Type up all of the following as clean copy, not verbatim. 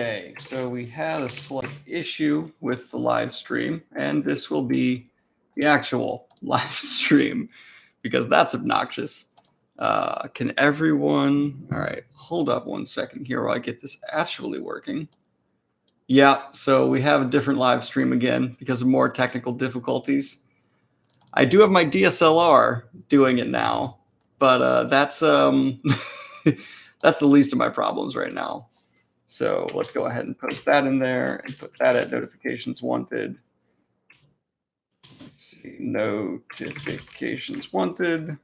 Okay, so we had a slight issue with the live stream, and this will be the actual live stream because that's obnoxious. Can everyone, all right, hold up one second here while I get this actually working. Yeah, so we have a different live stream again because of more technical difficulties. I do have my DSLR doing it now, but that's that's the least of my problems right now. So let's go ahead and post that in there and put that at notifications wanted. Let's see, notifications wanted.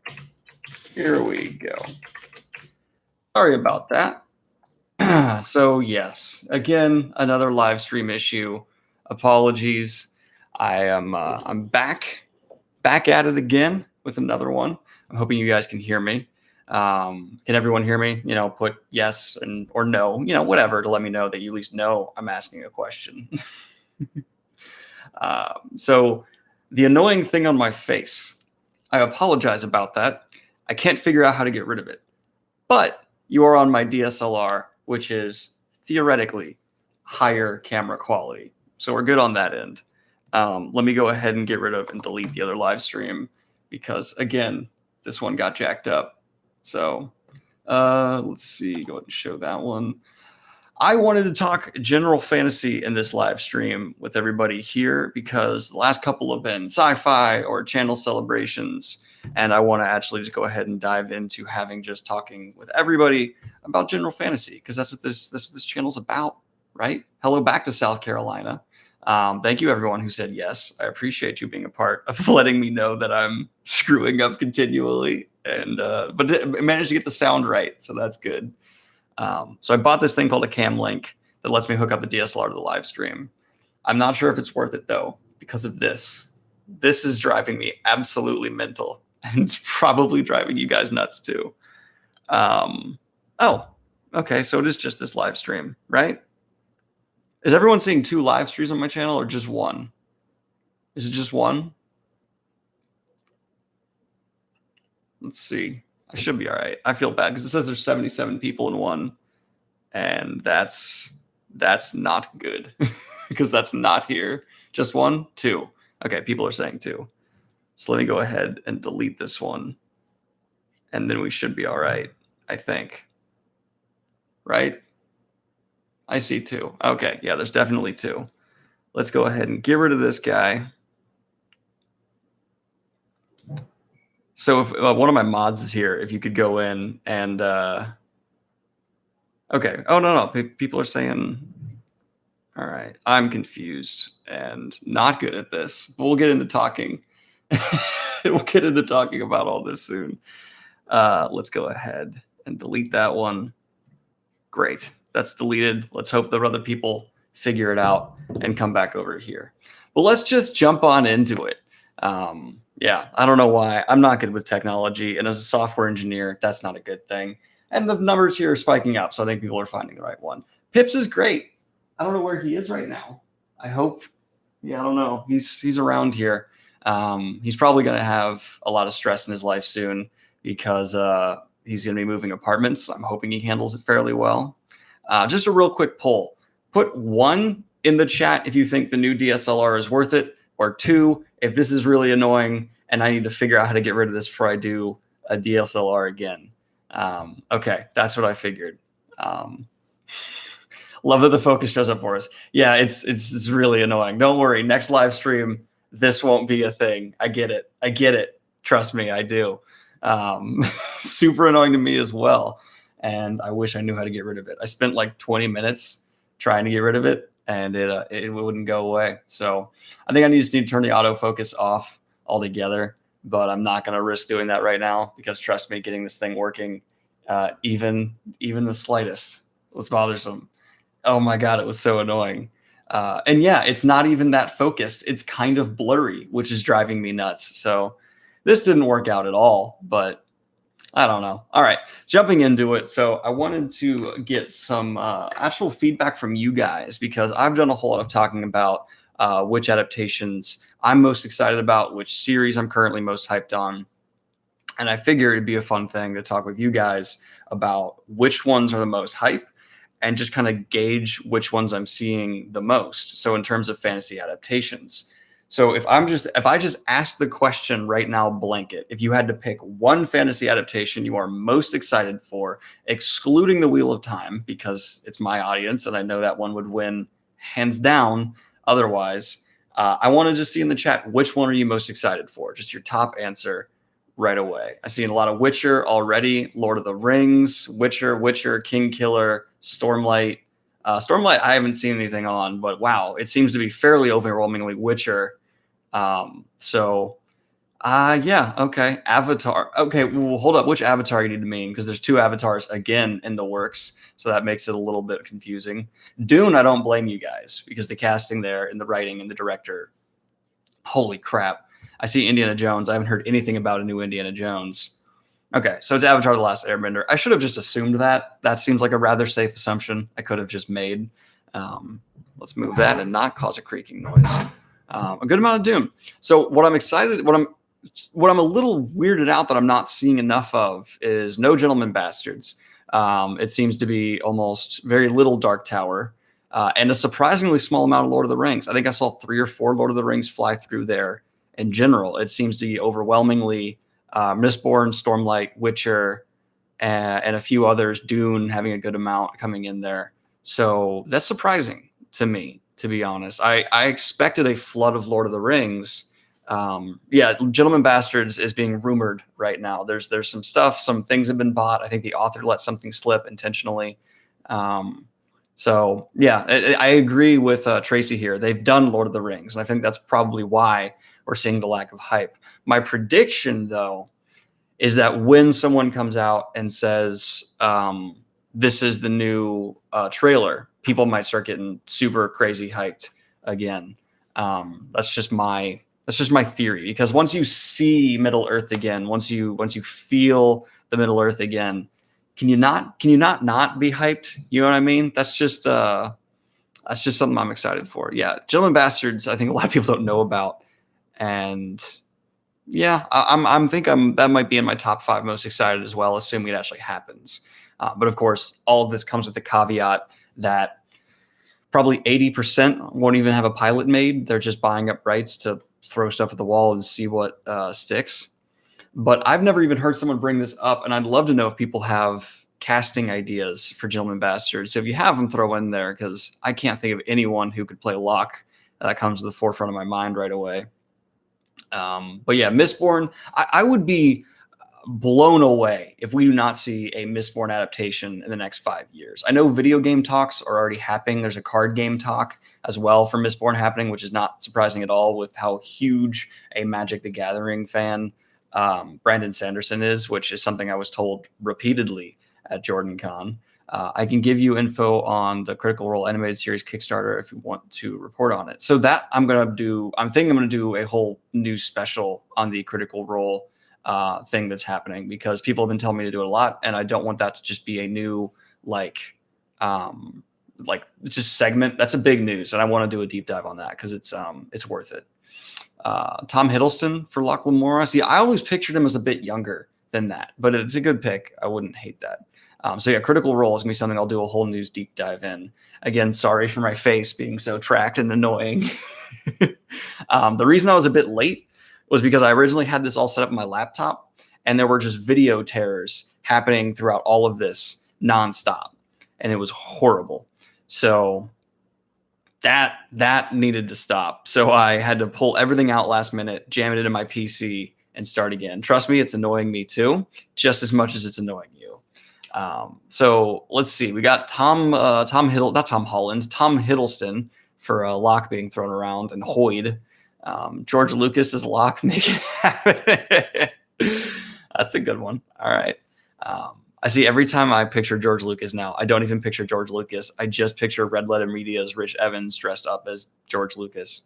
Here we go. Sorry about that. So yes, again, another live stream issue. Apologies. I'm back at it again with another one. I'm hoping you guys can hear me. Can everyone hear me? Put yes or no, whatever, to let me know that you at least know I'm asking a question. So the annoying thing on my face, I apologize about that. I can't figure out how to get rid of it, but you are on my DSLR, which is theoretically higher camera quality. So we're good on that end. Let me go ahead and get rid of and delete the other live stream because, again, this one got jacked up. So let's see, go ahead and show that one. I wanted to talk general fantasy in this live stream with everybody here because the last couple have been sci-fi or channel celebrations. And I want to actually just go ahead and dive into having just talking with everybody about general fantasy because that's what this channel's about, right? Hello back to South Carolina. Thank you, everyone who said yes. I appreciate you being a part of letting me know that I'm screwing up continually, and but I managed to get the sound right, so that's good. So I bought this thing called a Cam Link that lets me hook up the DSLR to the live stream. I'm not sure if it's worth it though because of this. This is driving me absolutely mental, and it's probably driving you guys nuts too. Oh, okay, so it is just this live stream, right? Is everyone seeing two live streams on my channel or just one? Is it just one? Let's see. I should be all right. I feel bad because it says there's 77 people in one, and that's not good because that's not here. Just one, two. Okay, people are saying two. So let me go ahead and delete this one, and then we should be all right, I think. Right? I see two. Okay, yeah, there's definitely two. Let's go ahead and get rid of this guy. So if one of my mods is here, if you could go in and okay. Oh no, people are saying, all right, I'm confused and not good at this. We'll get into talking. We'll get into talking about all this soon. Let's go ahead and delete that one. Great. That's deleted. Let's hope the other people figure it out and come back over here. But let's just jump on into it. Yeah, I don't know why. I'm not good with technology. And as a software engineer, that's not a good thing. And the numbers here are spiking up. So I think people are finding the right one. Pips is great. I don't know where he is right now. I hope. Yeah, I don't know. He's around here. He's probably going to have a lot of stress in his life soon because he's going to be moving apartments. I'm hoping he handles it fairly well. Just a real quick poll. Put 1 in the chat if you think the new DSLR is worth it, or 2 if this is really annoying and I need to figure out how to get rid of this before I do a DSLR again. Okay, that's what I figured. Love that the focus shows up for us. Yeah, it's really annoying. Don't worry. Next live stream, this won't be a thing. I get it. Trust me, I do. Super annoying to me as well. And I wish I knew how to get rid of it. I spent like 20 minutes trying to get rid of it, and it wouldn't go away. So I think I just need to turn the autofocus off altogether, but I'm not going to risk doing that right now because trust me, getting this thing working, even the slightest was bothersome. Oh my God, it was so annoying. And yeah, it's not even that focused. It's kind of blurry, which is driving me nuts. So this didn't work out at all, but I don't know. All right, jumping into it. So I wanted to get some actual feedback from you guys because I've done a whole lot of talking about which adaptations I'm most excited about, which series I'm currently most hyped on. And I figure it'd be a fun thing to talk with you guys about which ones are the most hype and just kind of gauge which ones I'm seeing the most. So in terms of fantasy adaptations. So if I just ask the question right now, blanket, if you had to pick one fantasy adaptation you are most excited for, excluding the Wheel of Time, because it's my audience and I know that one would win hands down. Otherwise, I want to just see in the chat, which one are you most excited for? Just your top answer right away. I see a lot of Witcher already, Lord of the Rings, Witcher, Kingkiller, Stormlight. Stormlight, I haven't seen anything on, but wow, it seems to be fairly overwhelmingly Witcher. Yeah, okay. Avatar. Okay, well, hold up. Which Avatar you need to mean? Because there's 2 Avatars again in the works, so that makes it a little bit confusing. Dune, I don't blame you guys, because the casting there and the writing and the director, holy crap. I see Indiana Jones. I haven't heard anything about a new Indiana Jones. Okay, so it's Avatar: The Last Airbender. I should have just assumed that. That seems like a rather safe assumption I could have just made. Let's move that and not cause a creaking noise. A good amount of Dune. So what I'm a little weirded out that I'm not seeing enough of is no Gentlemen Bastards. It seems to be almost very little Dark Tower, and a surprisingly small amount of Lord of the Rings. I think I saw 3 or 4 Lord of the Rings fly through there. In general, it seems to be overwhelmingly Mistborn, Stormlight, Witcher, and a few others, Dune having a good amount coming in there. So that's surprising to me, to be honest. I expected a flood of Lord of the Rings. Gentlemen Bastards is being rumored right now. There's some stuff, some things have been bought. I think the author let something slip intentionally. So yeah, I agree with Tracy here. They've done Lord of the Rings, and I think that's probably why we're seeing the lack of hype. My prediction, though, is that when someone comes out and says this is the new trailer, people might start getting super crazy hyped again. That's just my theory, because once you see Middle Earth again, once you feel the Middle Earth again, can you not be hyped? You know what I mean? That's just something I'm excited for. Yeah, Gentlemen Bastards, I think a lot of people don't know about, and yeah, that might be in my top 5 most excited as well, assuming it actually happens. But of course, all of this comes with the caveat that probably 80% won't even have a pilot made. They're just buying up rights to throw stuff at the wall and see what sticks. But I've never even heard someone bring this up, and I'd love to know if people have casting ideas for Gentlemen Bastards. So if you have them, throw in there, because I can't think of anyone who could play Locke. That comes to the forefront of my mind right away. But yeah, Mistborn, I would be blown away if we do not see a Mistborn adaptation in the next 5 years. I know video game talks are already happening. There's a card game talk as well for Mistborn happening, which is not surprising at all with how huge a Magic the Gathering fan Brandon Sanderson is, which is something I was told repeatedly at Jordan Con. I can give you info on the Critical Role animated series Kickstarter if you want to report on it. So that I'm thinking I'm going to do a whole new special on the Critical Role thing that's happening, because people have been telling me to do it a lot, and I don't want that to just be a new just segment. That's a big news, and I want to do a deep dive on that because it's worth it. Tom Hiddleston for Locke Lamora. See, I always pictured him as a bit younger than that, but it's a good pick. I wouldn't hate that. So yeah, Critical Role is gonna be something I'll do a whole news deep dive in. Again, sorry for my face being so tracked and annoying. The reason I was a bit late was because I originally had this all set up on my laptop, and there were just video terrors happening throughout all of this nonstop, and it was horrible. So that needed to stop. So I had to pull everything out last minute, jam it into my PC, and start again. Trust me, it's annoying me too, just as much as it's annoying you. So let's see. We got Tom Hiddleston for Locke being thrown around, and Hoyd. George Lucas is Locke. Make it happen. That's a good one. All right. I see every time I picture George Lucas now, I don't even picture George Lucas. I just picture Red Letter Media's Rich Evans dressed up as George Lucas.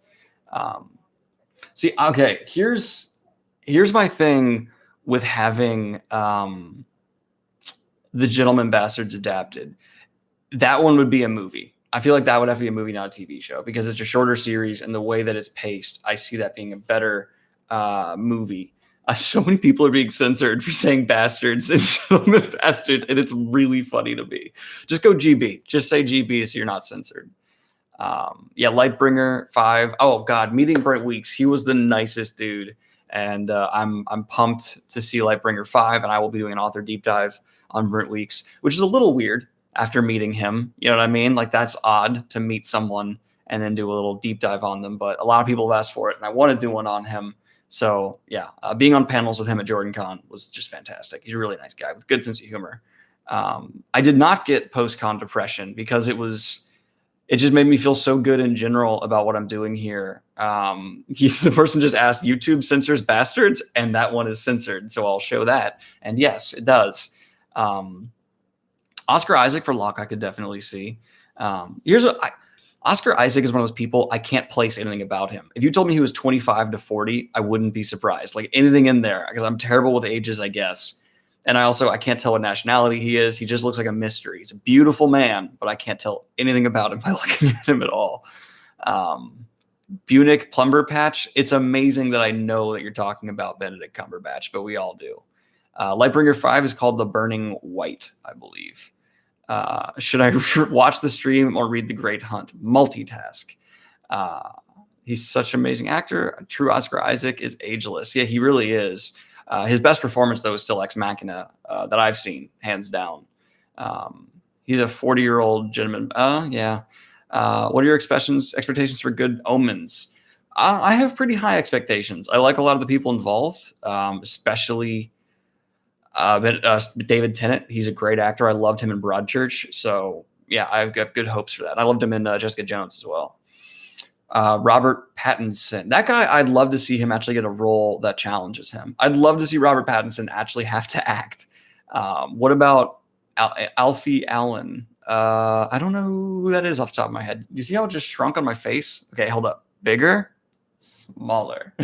Okay, here's my thing with having The Gentlemen Bastards adapted. That one would be a movie. I feel like that would have to be a movie, not a TV show, because it's a shorter series, and the way that it's paced, I see that being a better movie. So many people are being censored for saying bastards and gentlemen bastards, and it's really funny to me. Just go GB. Just say GB so you're not censored. Yeah, Lightbringer 5. Oh God, meeting Brent Weeks. He was the nicest dude, and I'm pumped to see Lightbringer 5, and I will be doing an author deep dive on Brent Weeks, which is a little weird after meeting him. You know what I mean? Like, that's odd to meet someone and then do a little deep dive on them, but a lot of people have asked for it, and I want to do one on him. So yeah, being on panels with him at JordanCon was just fantastic. He's a really nice guy with good sense of humor. I did not get post-con depression because it just made me feel so good in general about what I'm doing here. The person just asked, YouTube censors bastards, and that one is censored, so I'll show that. And yes, it does. Oscar Isaac for Locke, I could definitely see. Oscar Isaac is one of those people, I can't place anything about him. If you told me he was 25 to 40, I wouldn't be surprised. Like, anything in there, because I'm terrible with ages, I guess. And I can't tell what nationality he is. He just looks like a mystery. He's a beautiful man, but I can't tell anything about him by looking at him at all. Bunic Plumber Patch. It's amazing that I know that you're talking about Benedict Cumberbatch, but we all do. Lightbringer 5 is called The Burning White, I believe. Should I watch the stream or read The Great Hunt? Multitask. He's such an amazing actor. True Oscar Isaac is ageless. Yeah, he really is. His best performance, though, is still Ex Machina that I've seen, hands down. He's a 40-year-old gentleman. Yeah. What are your expectations for Good Omens? I have pretty high expectations. I like a lot of the people involved, especially David Tennant. He's a great actor. I loved him in Broadchurch. So, yeah, I've got good hopes for that. I loved him in Jessica Jones as well. Robert Pattinson. That guy, I'd love to see him actually get a role that challenges him. I'd love to see Robert Pattinson actually have to act. What about Alfie Allen? I don't know who that is off the top of my head. You see how it just shrunk on my face? Okay, hold up. Bigger? Smaller.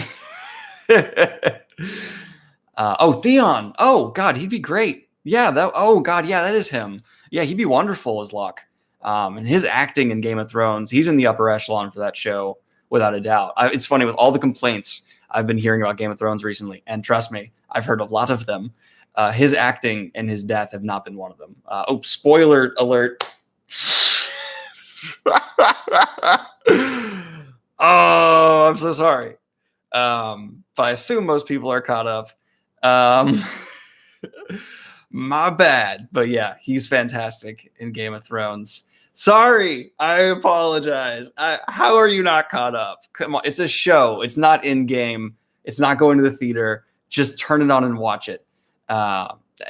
Theon. Oh, God, he'd be great. Yeah, that is him. Yeah, he'd be wonderful as Locke. And his acting in Game of Thrones, he's in the upper echelon for that show, without a doubt. It's funny, with all the complaints I've been hearing about Game of Thrones recently, and trust me, I've heard a lot of them, his acting and his death have not been one of them. Spoiler alert. Oh, I'm so sorry. But I assume most people are caught up. My bad. But yeah, he's fantastic in Game of Thrones. Sorry, I apologize. How are you not caught up? Come on, it's a show. It's not in game. It's not going to the theater. Just turn it on and watch it.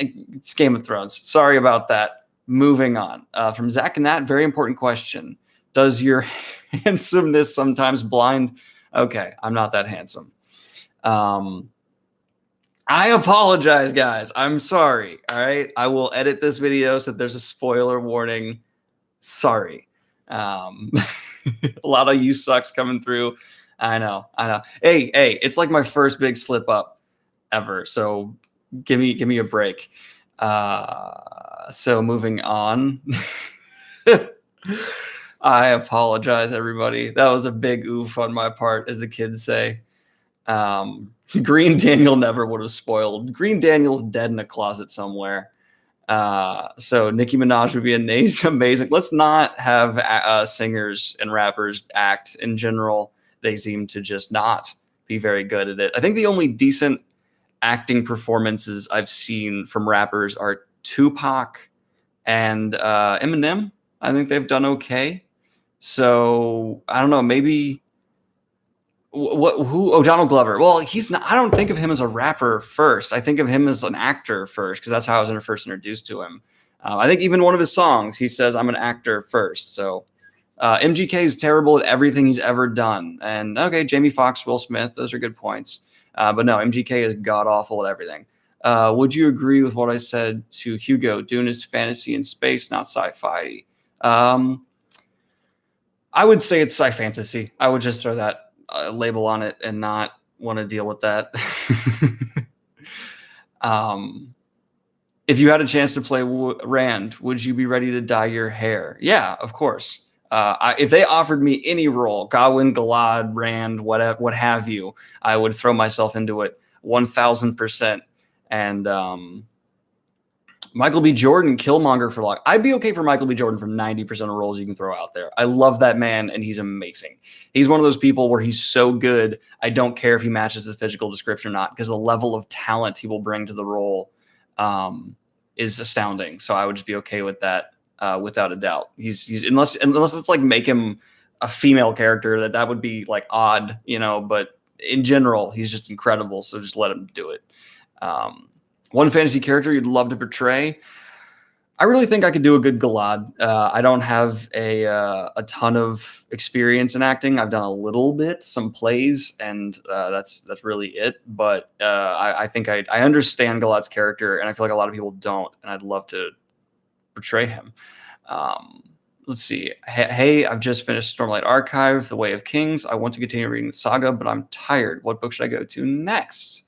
It's Game of Thrones. Sorry about that. Moving on. From Zach and Nat, very important question. Does your handsomeness sometimes blind? Okay, I'm not that handsome. I apologize, guys. I'm sorry. All right. I will edit this video so that there's a spoiler warning. Sorry. A lot of you sucks coming through. I know. Hey, it's like my first big slip up ever. So give me a break. So moving on. I apologize, everybody. That was a big oof on my part, as the kids say. Green Daniel never would have spoiled. Green Daniel's dead in a closet somewhere. So Nicki Minaj would be amazing. Let's not have singers and rappers act in general. They seem to just not be very good at it. I think the only decent acting performances I've seen from rappers are Tupac and Eminem. I think they've done okay. So I don't know, maybe who? Oh, Donald Glover. Well, he's not. I don't think of him as a rapper first. I think of him as an actor first, because that's how I was first introduced to him. I think even one of his songs, he says, "I'm an actor first." So MGK is terrible at everything he's ever done. And okay, Jamie Foxx, Will Smith, those are good points. But no, MGK is god awful at everything. Would you agree with what I said to Hugo? Dune is fantasy and space, not sci-fi. I would say it's sci-fantasy. I would just throw that label on it and not want to deal with that. If you had a chance to play Rand, would you be ready to dye your hair? Yeah, of course. If they offered me any role, Gawain, Galad, Rand, what have you, I would throw myself into it 1000%. And Michael B. Jordan, Killmonger for Lock. I'd be okay for Michael B. Jordan for 90% of roles you can throw out there. I love that man, and he's amazing. He's one of those people where he's so good, I don't care if he matches the physical description or not, because the level of talent he will bring to the role is astounding. So I would just be okay with that without a doubt. He's unless it's like make him a female character, that would be like odd, but in general, he's just incredible. So just let him do it. One fantasy character you'd love to portray. I really think I could do a good Galad. I don't have a ton of experience in acting. I've done a little bit, some plays, and that's really it. But I think I understand Galad's character, and I feel like a lot of people don't, and I'd love to portray him. Let's see. Hey, I've just finished Stormlight Archive, The Way of Kings. I want to continue reading the saga, but I'm tired. What book should I go to next?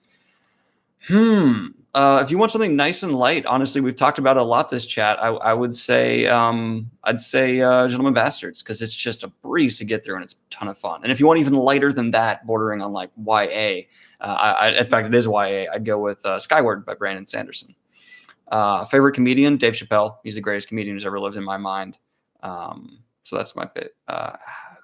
If you want something nice and light, honestly, we've talked about it a lot this chat. I would say, Gentlemen Bastards, because it's just a breeze to get through and it's a ton of fun. And if you want even lighter than that, bordering on like YA, in fact, it is YA. I'd go with Skyward by Brandon Sanderson. Favorite comedian, Dave Chappelle. He's the greatest comedian who's ever lived in my mind. So that's my bit.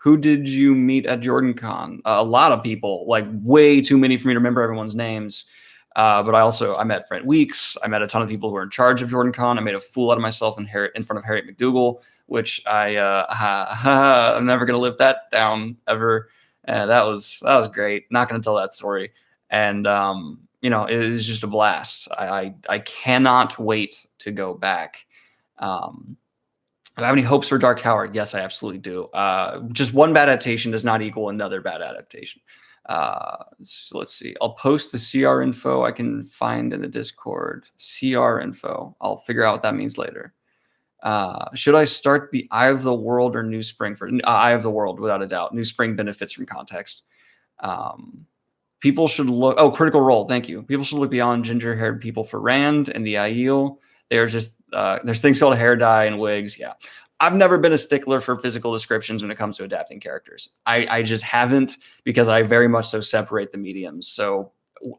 Who did you meet at JordanCon? A lot of people, like way too many for me to remember everyone's names. But I met Brent Weeks. I met a ton of people who were in charge of JordanCon. I made a fool out of myself in front of Harriet McDougal, which I'm never going to live that down ever. That was great. Not going to tell that story. And, it was just a blast. I cannot wait to go back. Do I have any hopes for Dark Tower? Yes, I absolutely do. Just one bad adaptation does not equal another bad adaptation. So let's see. I'll post the CR info I can find in the Discord. CR info. I'll figure out what that means later. Should I start the Eye of the World or New Spring for Eye of the World? Without a doubt. New Spring benefits from context. People should look. Oh, Critical Role. Thank you. People should look beyond ginger-haired people for Rand and the Aiel. They're just there's things called hair dye and wigs. Yeah. I've never been a stickler for physical descriptions when it comes to adapting characters. I just haven't, because I very much so separate the mediums. So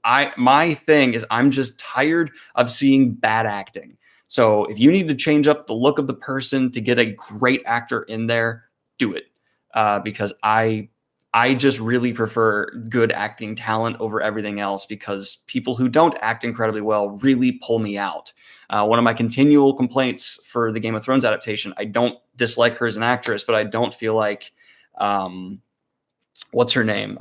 my thing is I'm just tired of seeing bad acting. So if you need to change up the look of the person to get a great actor in there, do it. Because I just really prefer good acting talent over everything else, because people who don't act incredibly well really pull me out. One of my continual complaints for the Game of Thrones adaptation, I don't dislike her as an actress, but I don't feel like, what's her name?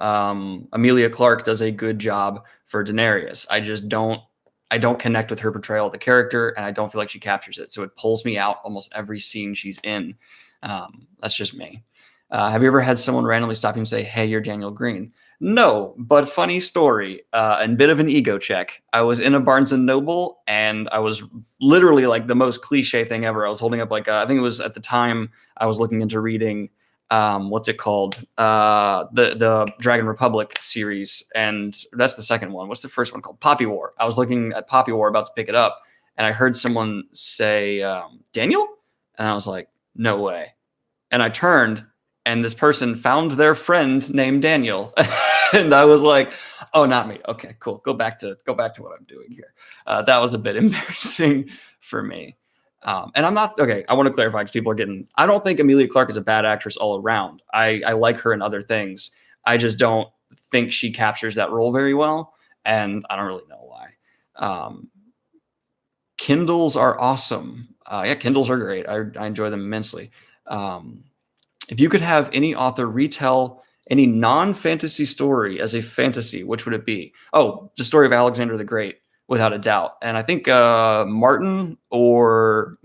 Emilia Clarke does a good job for Daenerys. I don't connect with her portrayal of the character, and I don't feel like she captures it. So it pulls me out almost every scene she's in. That's just me. Have you ever had someone randomly stop you and say, "Hey, you're Daniel Greene"? No, but funny story, and bit of an ego check. I was in a Barnes & Noble, and I was literally like the most cliche thing ever. I was holding up like, I think it was at the time I was looking into reading, what's it called? The Dragon Republic series, and that's the second one. What's the first one called? Poppy War. I was looking at Poppy War, about to pick it up, and I heard someone say, Daniel? And I was like, no way. And I turned, and this person found their friend named Daniel. And I was like, oh, not me. Okay, cool. Go back to what I'm doing here. That was a bit embarrassing for me. And I'm not, okay, I want to clarify, because people are getting, I don't think Emilia Clarke is a bad actress all around. I like her in other things. I just don't think she captures that role very well. And I don't really know why. Kindles are awesome. Yeah, Kindles are great. I enjoy them immensely. If you could have any author retell any non-fantasy story as a fantasy, which would it be? Oh, the story of Alexander the Great, without a doubt. And I think Martin or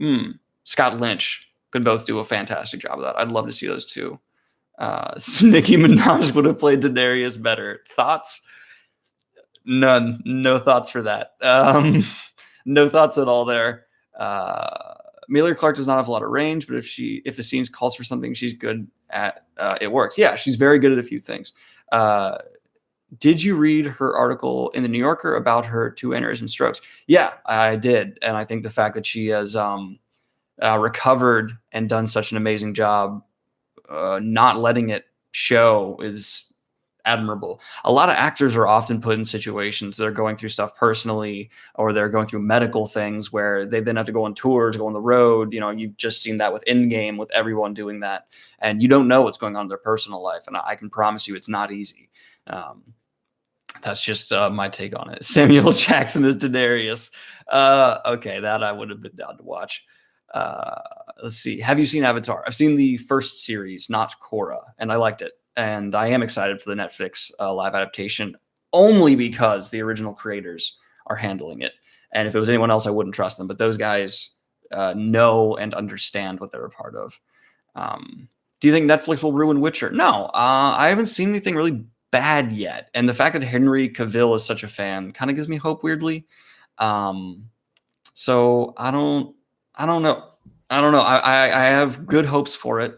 Scott Lynch could both do a fantastic job of that. I'd love to see those two. Nicki Minaj would have played Daenerys better. Thoughts? None. No thoughts for that. No thoughts at all there. Emilia Clarke does not have a lot of range, but if the scenes calls for something she's good at, it works. Yeah, she's very good at a few things. Did you read her article in the New Yorker about her 2 aneurysm strokes? Yeah, I did. And I think the fact that she has recovered and done such an amazing job not letting it show is admirable. A lot of actors are often put in situations that are going through stuff personally, or they're going through medical things where they then have to go on tours, go on the road. You know, you've just seen that with Endgame, with everyone doing that, and you don't know what's going on in their personal life. And I can promise you, it's not easy. That's just my take on it. Samuel Jackson is Daenerys. Okay, that I would have been down to watch. Let's see. Have you seen Avatar? I've seen the first series, not Korra, and I liked it. And I am excited for the Netflix live adaptation, only because the original creators are handling it. And if it was anyone else, I wouldn't trust them. But those guys know and understand what they're a part of. Do you think Netflix will ruin Witcher? No, I haven't seen anything really bad yet. And the fact that Henry Cavill is such a fan kind of gives me hope weirdly. So I don't know. I have good hopes for it.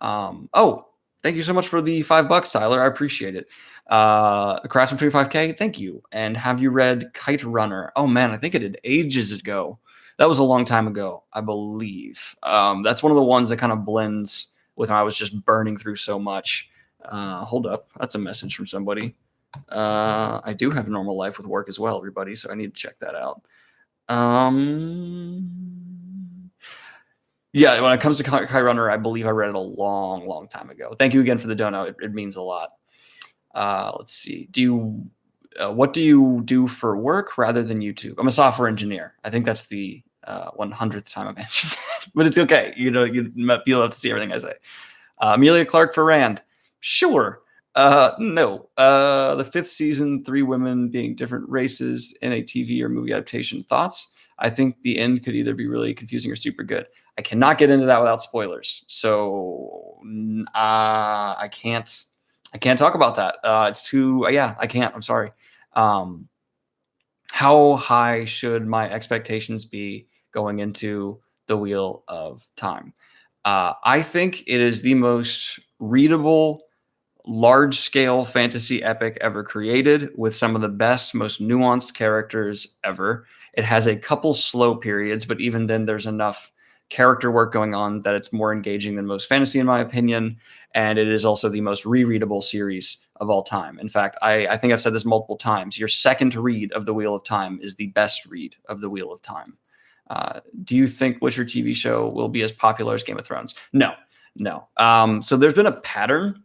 Oh, thank you so much for the $5, Tyler. I appreciate it. Craftsman 25K, thank you. And have you read Kite Runner? Oh man, I think it did ages ago. That was a long time ago, I believe. That's one of the ones that kind of blends with when I was just burning through so much. Hold up. That's a message from somebody. I do have a normal life with work as well, everybody, so I need to check that out. Yeah, when it comes to Kite Runner, I believe I read it a long, long time ago. Thank you again for the dono. It means a lot. Let's see. What do you do for work rather than YouTube? I'm a software engineer. I think that's the 100th time I've mentioned that, but it's okay. You know, you'll have to see everything I say. Amelia Clark for Rand. Sure. No. The 5th season, 3 women being different races in a TV or movie adaptation. Thoughts? I think the end could either be really confusing or super good. I cannot get into that without spoilers. So I can't talk about that. It's too, I can't, I'm sorry. How high should my expectations be going into the Wheel of Time? I think it is the most readable, large-scale fantasy epic ever created, with some of the best, most nuanced characters ever. It has a couple slow periods, but even then there's enough character work going on that it's more engaging than most fantasy, in my opinion. And it is also the most rereadable series of all time. In fact, I think I've said this multiple times. Your second read of The Wheel of Time is the best read of The Wheel of Time. Do you think Witcher TV show will be as popular as Game of Thrones? No. So there's been a pattern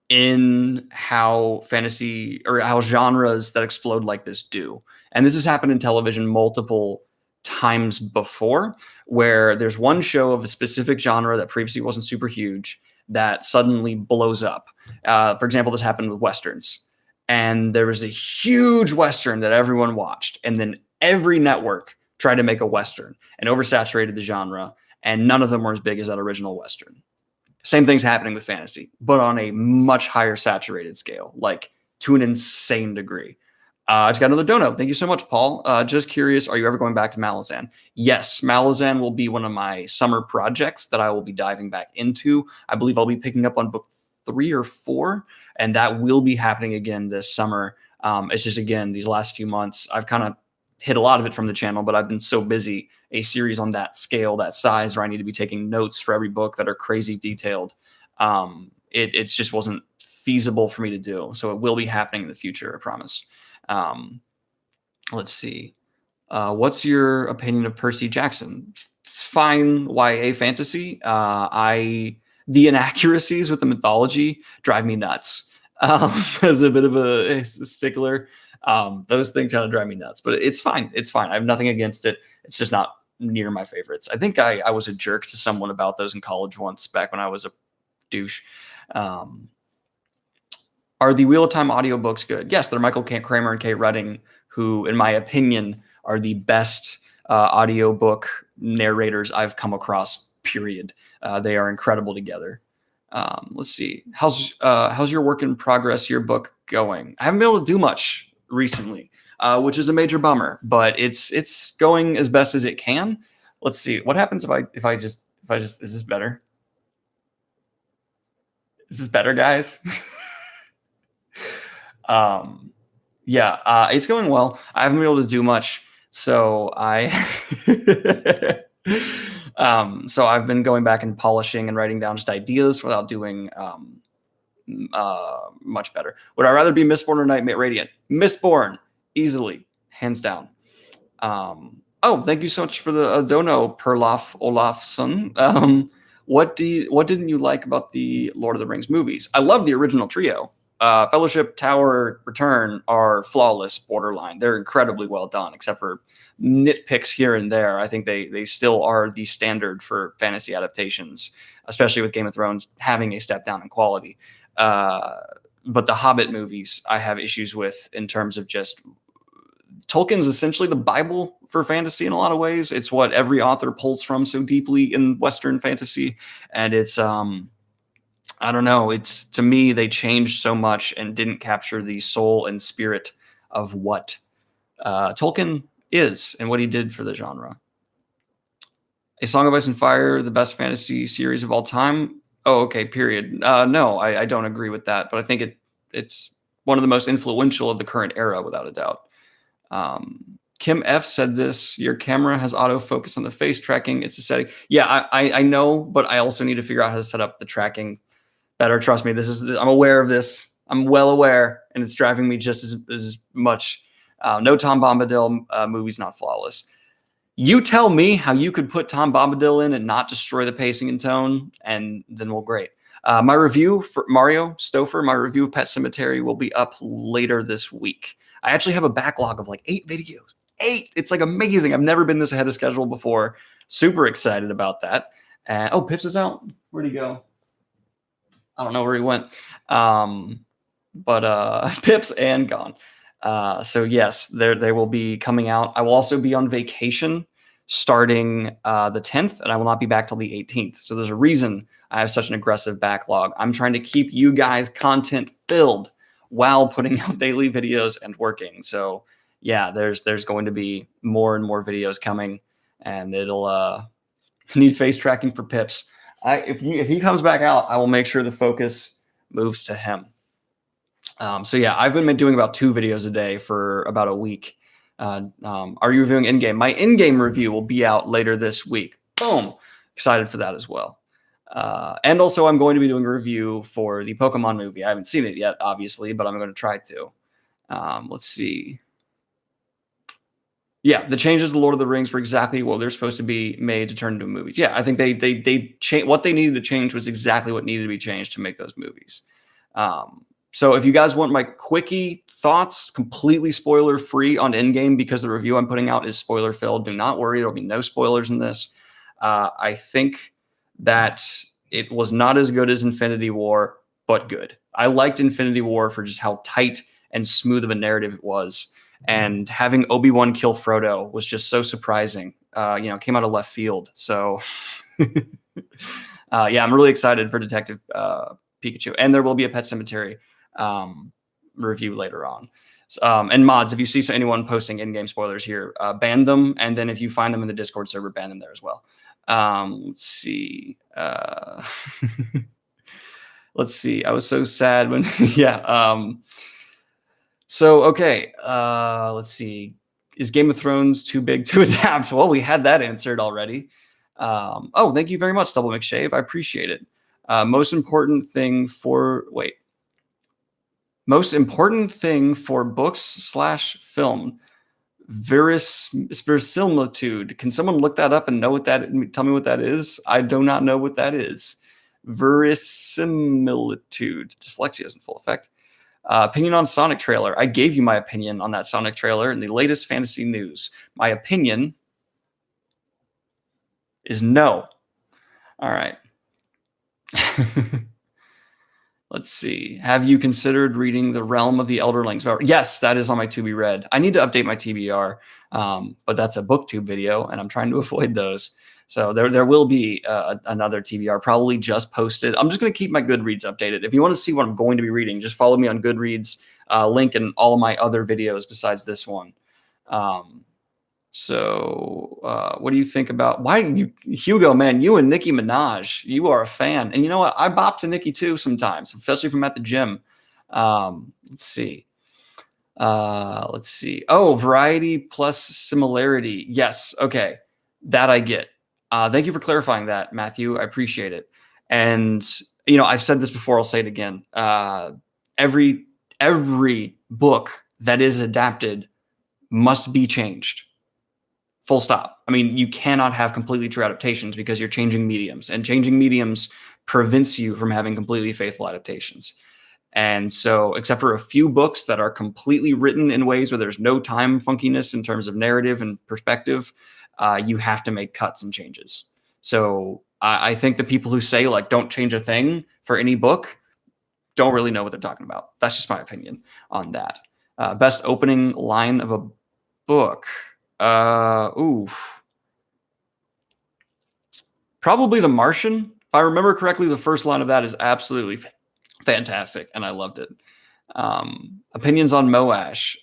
in how fantasy or how genres that explode like this do. And this has happened in television multiple times before, where there's one show of a specific genre that previously wasn't super huge that suddenly blows up. For example, this happened with Westerns. And there was a huge Western that everyone watched. And then every network tried to make a Western and oversaturated the genre. And none of them were as big as that original Western. Same thing's happening with fantasy, but on a much higher saturated scale, like to an insane degree. I just got another dono. Thank you so much, Paul. Just curious, are you ever going back to Malazan? Yes, Malazan will be one of my summer projects that I will be diving back into. I believe I'll be picking up on book 3 or 4, and that will be happening again this summer. It's just, again, these last few months, I've kind of hit a lot of it from the channel, but I've been so busy. A series on that scale, that size, where I need to be taking notes for every book that are crazy detailed. It just wasn't feasible for me to do. So it will be happening in the future, I promise. Let's see. What's your opinion of Percy Jackson? It's fine YA fantasy. The inaccuracies with the mythology drive me nuts. As a bit of a stickler, those things kind of drive me nuts, but it's fine. It's fine. I have nothing against it. It's just not near my favorites. I think I was a jerk to someone about those in college once, back when I was a douche. Are the Wheel of Time audiobooks good? Yes, they're Michael Kramer and Kate Redding, who, in my opinion, are the best audiobook narrators I've come across, period. They are incredible together. Let's see. How's your work in progress, your book going? I haven't been able to do much recently, which is a major bummer, but it's going as best as it can. Let's see. What happens if I just, is this better? Is this better, guys? Yeah, it's going well. I haven't been able to do much, so so I've been going back and polishing and writing down just ideas without doing much better. Would I rather be Mistborn or Nightmare Radiant? Mistborn, easily, hands down. Oh, thank you so much for the Dono Perlof Olafsson. What didn't you like about the Lord of the Rings movies? I love the original trio. Fellowship, Tower, Return are flawless, borderline. They're incredibly well done, except for nitpicks here and there. I think they still are the standard for fantasy adaptations, especially with Game of Thrones having a step down in quality. But the Hobbit movies I have issues with in terms of just Tolkien's essentially the Bible for fantasy in a lot of ways. It's what every author pulls from so deeply in Western fantasy. And it's, I don't know, it's, to me, they changed so much and didn't capture the soul and spirit of what Tolkien is and what he did for the genre. A Song of Ice and Fire, the best fantasy series of all time? Oh, okay, period. No, I don't agree with that, but I think it's one of the most influential of the current era, without a doubt. Kim F said this, your camera has autofocus on the face tracking. It's a setting. Yeah, I know, but I also need to figure out how to set up the tracking better. Trust me, I'm aware of this. I'm well aware, and it's driving me just as much. No Tom Bombadil movie's not flawless. You tell me how you could put Tom Bombadil in and not destroy the pacing and tone, and then we'll great. My review for Mario Stouffer, my review of Pet Sematary will be up later this week. I actually have a backlog of like 8 videos. 8! It's like amazing. I've never been this ahead of schedule before. Super excited about that. Oh, Pips is out. Where'd he go? I don't know where he went. But Pips and gone. So yes, they will be coming out. I will also be on vacation starting the 10th, and I will not be back till the 18th. So there's a reason I have such an aggressive backlog. I'm trying to keep you guys content filled while putting out daily videos and working. So yeah, there's going to be more and more videos coming, and it'll need face tracking for Pips. If he comes back out, I will make sure the focus moves to him. So yeah, I've been doing about 2 videos a day for about a week. Are you reviewing in-game? My in-game review will be out later this week. Boom. Excited for that as well. And also I'm going to be doing a review for the Pokemon movie. I haven't seen it yet, obviously, but I'm going to try to. Let's see. Yeah, the changes to Lord of the Rings were exactly what they're supposed to be made to turn into movies. Yeah, I think they what they needed to change was exactly what needed to be changed to make those movies. So if you guys want my quickie thoughts, completely spoiler free on Endgame, because the review I'm putting out is spoiler filled, do not worry, there'll be no spoilers in this. I think that it was not as good as Infinity War, but good. I liked Infinity War for just how tight and smooth of a narrative it was. And having Obi-Wan kill Frodo was just so surprising. Came out of left field. So yeah, I'm really excited for Detective Pikachu. And there will be a Pet Sematary review later on. And mods, if you see anyone posting in-game spoilers here, ban them. And then if you find them in the Discord server, ban them there as well. Let's see. Let's see. I was so sad when, yeah. So, okay. Let's see. Is Game of Thrones too big to adapt? Well, we had that answered already. Oh, thank you very much, Double McShave. I appreciate it. Most important thing for books/film, verisimilitude. Can someone look that up and tell me what that is? I do not know what that is. Verisimilitude. Dyslexia is in full effect. Opinion on Sonic trailer. I gave you my opinion on that Sonic trailer in the latest fantasy news. My opinion is no. All right. Let's see. Have you considered reading The Realm of the Elderlings? Yes, that is on my to be read. I need to update my TBR, but that's a booktube video, and I'm trying to avoid those. So there will be another TBR probably just posted. I'm just going to keep my Goodreads updated. If you want to see what I'm going to be reading, just follow me on Goodreads. Link in all of my other videos besides this one. So what do you think about Hugo, man, you and Nicki Minaj, you are a fan. And you know what? I bop to Nicki too sometimes, especially if I'm at the gym. Let's see. Oh, variety plus similarity. Yes. Okay. That I get. Thank you for clarifying that, Matthew. I appreciate it. And I've said this before, I'll say it again. Every book that is adapted must be changed. Full stop. I mean, you cannot have completely true adaptations because you're changing mediums, and changing mediums prevents you from having completely faithful adaptations. And so, except for a few books that are completely written in ways where there's no time funkiness in terms of narrative and perspective, you have to make cuts and changes. So I think the people who say like don't change a thing for any book don't really know what they're talking about. That's just my opinion on that. Best opening line of a book. Probably The Martian. If I remember correctly, the first line of that is absolutely fantastic, and I loved it. Opinions on Moash.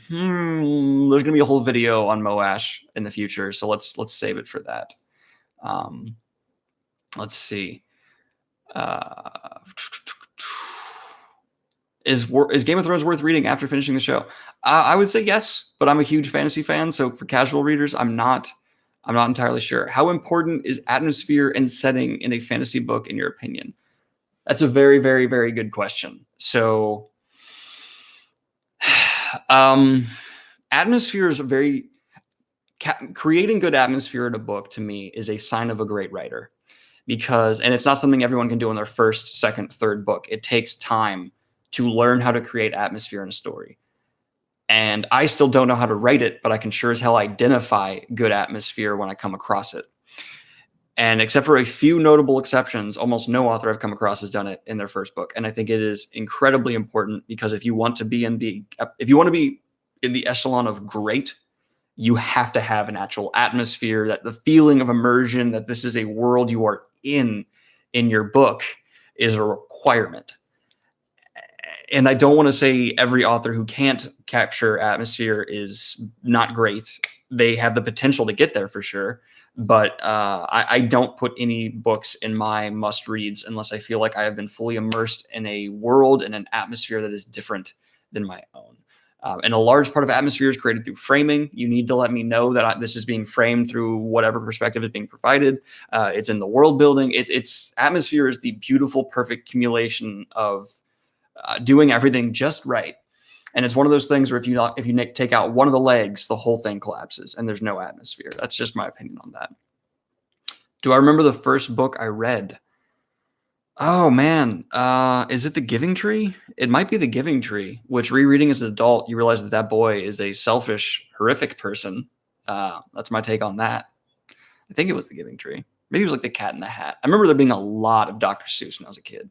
There's gonna be a whole video on Moash in the future, so let's save it for that. Let's see. Is Game of Thrones worth reading after finishing the show? I would say yes, but I'm a huge fantasy fan, so for casual readers, I'm not entirely sure. How important is atmosphere and setting in a fantasy book, in your opinion? That's a very, very, very good question. So, atmosphere is creating good atmosphere in a book, to me, is a sign of a great writer, and it's not something everyone can do in their first, second, third book. It takes time to learn how to create atmosphere in a story. And I still don't know how to write it, but I can sure as hell identify good atmosphere when I come across it. And except for a few notable exceptions, almost no author I've come across has done it in their first book. And I think it is incredibly important, because if you want to be in the echelon of great, you have to have an actual atmosphere, that the feeling of immersion, that this is a world you are in your book, is a requirement. And I don't want to say every author who can't capture atmosphere is not great. They have the potential to get there for sure. But I don't put any books in my must-reads unless I feel like I have been fully immersed in a world and an atmosphere that is different than my own. And a large part of atmosphere is created through framing. You need to let me know that this is being framed through whatever perspective is being provided. It's in the world building. It's atmosphere is the beautiful, perfect accumulation of doing everything just right. And it's one of those things where if you take out one of the legs, the whole thing collapses and there's no atmosphere. That's just my opinion on that. Do I remember the first book I read? Oh man, is it The Giving Tree? It might be The Giving Tree, which rereading as an adult, you realize that boy is a selfish, horrific person. That's my take on that. I think it was The Giving Tree. Maybe it was like The Cat in the Hat. I remember there being a lot of Dr. Seuss when I was a kid.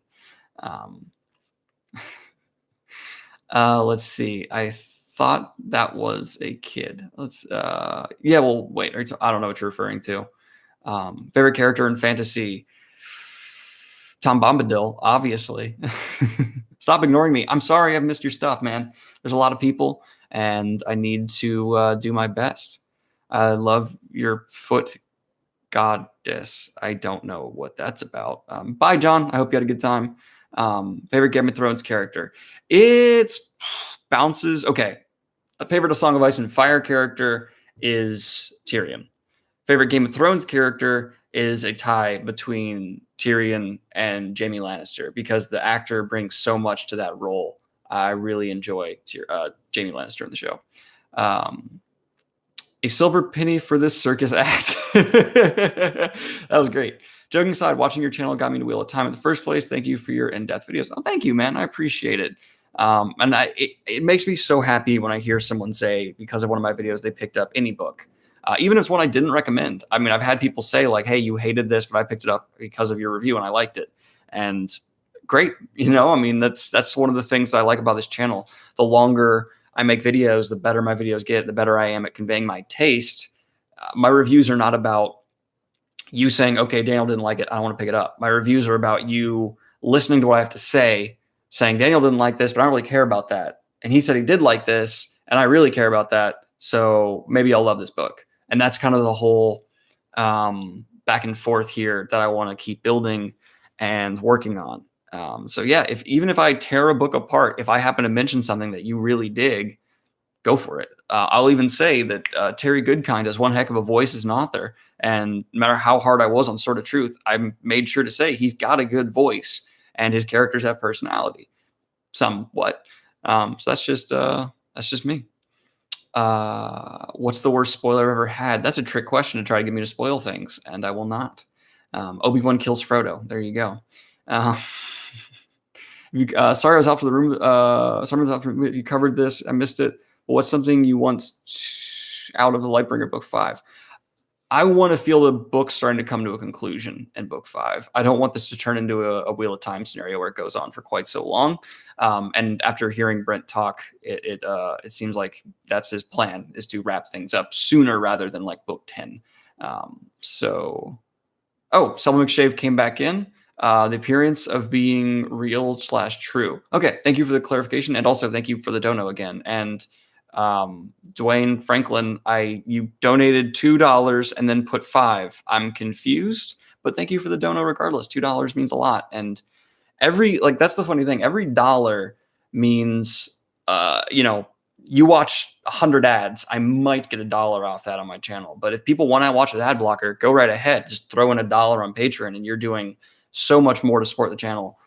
Let's see. I thought that was a kid. Yeah, well, wait. I don't know what you're referring to. Favorite character in fantasy? Tom Bombadil, obviously. Stop ignoring me. I'm sorry I've missed your stuff, man. There's a lot of people, and I need to do my best. I love your foot goddess. I don't know what that's about. Bye, John. I hope you had a good time. Favorite Game of Thrones character? It's bounces. Okay. A favorite of Song of Ice and Fire character is Tyrion. Favorite Game of Thrones character is a tie between Tyrion and Jaime Lannister, because the actor brings so much to that role. I really enjoy Jaime Lannister in the show. A silver penny for this circus act. That was great. Joking aside, watching your channel got me to Wheel of Time in the first place. Thank you for your in-depth videos. Oh, thank you, man. I appreciate it. And it makes me so happy when I hear someone say, because of one of my videos, they picked up any book. Even if it's one I didn't recommend. I mean, I've had people say like, hey, you hated this, but I picked it up because of your review and I liked it. And great. I mean, that's one of the things I like about this channel. The longer I make videos, the better my videos get, the better I am at conveying my taste. My reviews are not about you saying, okay, Daniel didn't like it, I don't want to pick it up. My reviews are about you listening to what I have to say, saying Daniel didn't like this, but I don't really care about that. And he said he did like this, and I really care about that. So maybe I'll love this book. And that's kind of the whole back and forth here that I want to keep building and working on. So yeah, even if I tear a book apart, if I happen to mention something that you really dig, go for it. I'll even say that Terry Goodkind has one heck of a voice as an author. And no matter how hard I was on Sword of Truth, I made sure to say he's got a good voice and his characters have personality, somewhat. So that's just me. What's the worst spoiler I've ever had? That's a trick question to try to get me to spoil things, and I will not. Obi-Wan kills Frodo. There you go. Sorry, I was out for the room. Sorry, I was out for, you covered this. I missed it. But what's something you want out of the Lightbringer Book 5? I want to feel the book starting to come to a conclusion in Book 5. I don't want this to turn into a Wheel of Time scenario where it goes on for quite so long. And after hearing Brent talk, it seems like that's his plan, is to wrap things up sooner rather than like Book 10. Selma McShave came back in. The appearance of being real/true. Okay, thank you for the clarification, and also thank you for the dono again. And Dwayne Franklin, you donated $2 and then put $5. I'm confused, but thank you for the dono regardless. $2 means a lot, and that's the funny thing. Every dollar means you watch 100 ads, I might get $1 off that on my channel. But if people want to watch with ad blocker, go right ahead. Just throw in $1 on Patreon, and you're doing so much more to support the channel.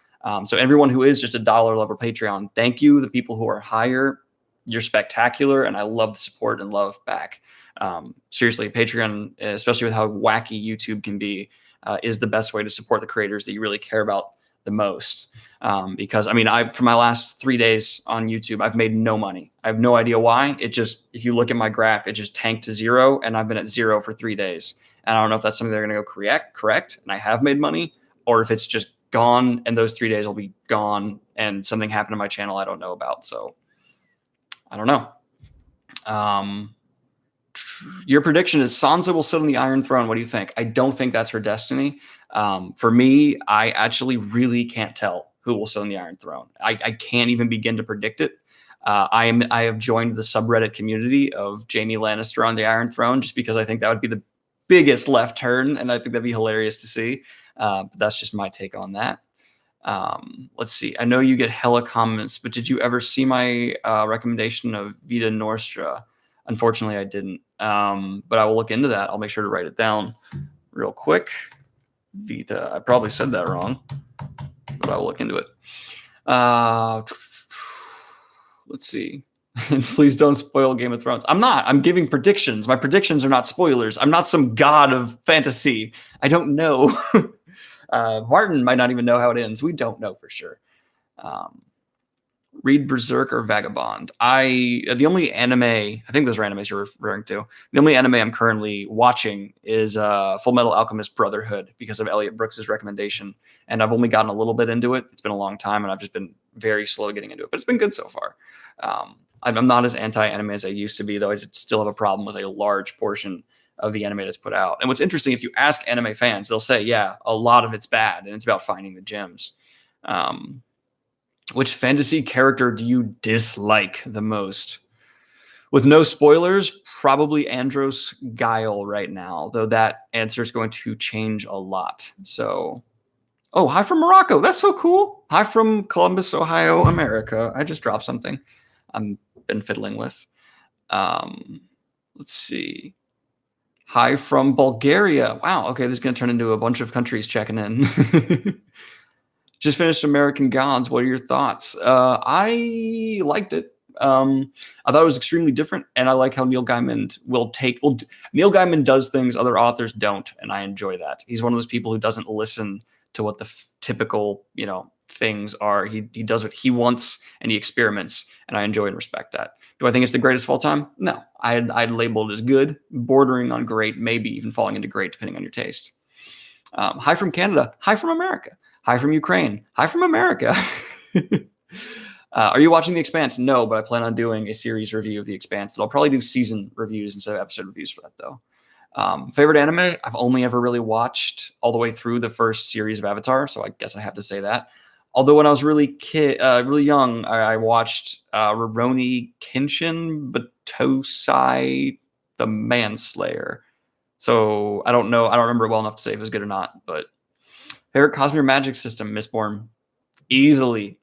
So everyone who is just $1 level Patreon, thank you. The people who are higher, you're spectacular, and I love the support and love back. Seriously, Patreon, especially with how wacky YouTube can be, is the best way to support the creators that you really care about the most. Because for my last 3 days on YouTube, I've made no money. I have no idea why. If you look at my graph, it just tanked to 0, and I've been at 0 for 3 days. And I don't know if that's something they're going to go correct, and I have made money, or if it's just gone and those 3 days will be gone and something happened to my channel I don't know about. So I don't know. Your prediction is Sansa will sit on the Iron Throne. What do you think? I don't think that's her destiny. For me, I actually really can't tell who will sit on the Iron Throne. I can't even begin to predict it. I have joined the subreddit community of Jaime Lannister on the Iron Throne just because I think that would be the biggest left turn, and I think that'd be hilarious to see. But that's just my take on that. Let's see. I know you get hella comments, but did you ever see my recommendation of Vita Nostra? Unfortunately, I didn't. But I will look into that. I'll make sure to write it down real quick. Vita. I probably said that wrong, but I will look into it. Let's see. And please don't spoil Game of Thrones. I'm not. I'm giving predictions. My predictions are not spoilers. I'm not some god of fantasy. I don't know. Martin might not even know how it ends. We don't know for sure. Read Berserk or Vagabond. The only anime, I think those are animes you're referring to. The only anime I'm currently watching is Full Metal Alchemist Brotherhood because of Elliot Brooks's recommendation. And I've only gotten a little bit into it. It's been a long time, and I've just been very slow getting into it. But it's been good so far. I'm not as anti-anime as I used to be, though. I still have a problem with a large portion of the anime that's put out. And what's interesting, if you ask anime fans, they'll say, yeah, a lot of it's bad, and it's about finding the gems. Which fantasy character do you dislike the most? With no spoilers, probably Andros Guile right now, though that answer is going to change a lot. So, hi from Morocco. That's so cool. Hi from Columbus, Ohio, America. I just dropped something I've been fiddling with. Let's see. Hi from Bulgaria. Wow. Okay, this is going to turn into a bunch of countries checking in. Just finished American Gods. What are your thoughts? I liked it. I thought it was extremely different, and I like how Neil Gaiman Neil Gaiman does things other authors don't, and I enjoy that. He's one of those people who doesn't listen to what the typical, things are. He does what he wants, and he experiments, and I enjoy and respect that. Do I think it's the greatest of all time? No. I'd label it as good, bordering on great, maybe even falling into great, depending on your taste. Hi from Canada. Hi from America. Hi from Ukraine. Hi from America. Are you watching The Expanse? No, but I plan on doing a series review of The Expanse. I'll probably do season reviews instead of episode reviews for that, though. Favorite anime? I've only ever really watched all the way through the first series of Avatar, so I guess I have to say that. Although when I was really young, I watched Rurouni Kenshin Batosai the Manslayer. So I don't know. I don't remember it well enough to say if it was good or not, but favorite Cosmere magic system, Mistborn. Easily,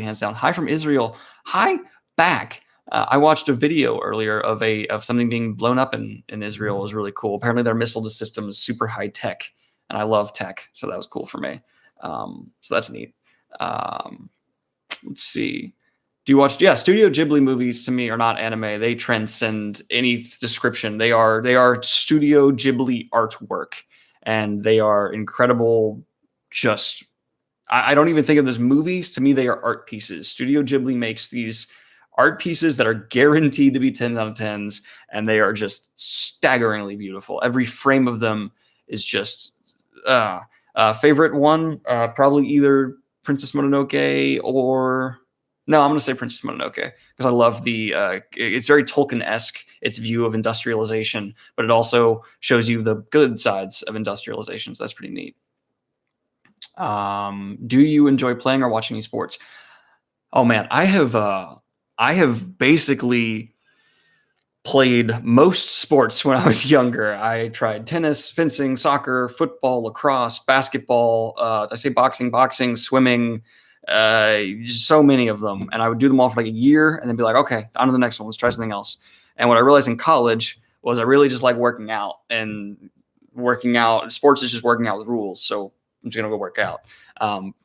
hands down. Hi from Israel. Hi back. I watched a video earlier of something being blown up in Israel. It was really cool. Apparently, their missile system is super high tech, and I love tech, so that was cool for me. So that's neat. Let's see. Do you watch? Yeah, Studio Ghibli movies to me are not anime. They transcend any description. They are Studio Ghibli artwork, and they are incredible. Just I don't even think of them as movies. To me, they are art pieces. Studio Ghibli makes these art pieces that are guaranteed to be 10s out of 10s, and they are just staggeringly beautiful. Every frame of them is just favorite one, probably either Princess Mononoke or no, I'm going to say Princess Mononoke because I love it's very Tolkien-esque, its view of industrialization, but it also shows you the good sides of industrialization. So that's pretty neat. Do you enjoy playing or watching esports? Oh man, I have basically played most sports when I was younger. I tried tennis, fencing, soccer, football, lacrosse, basketball. I say boxing, swimming, so many of them. And I would do them all for like a year and then be like, okay, on to the next one. Let's try something else. And what I realized in college was I really just like working out, and working out. Sports is just working out with rules. So I'm just going to go work out.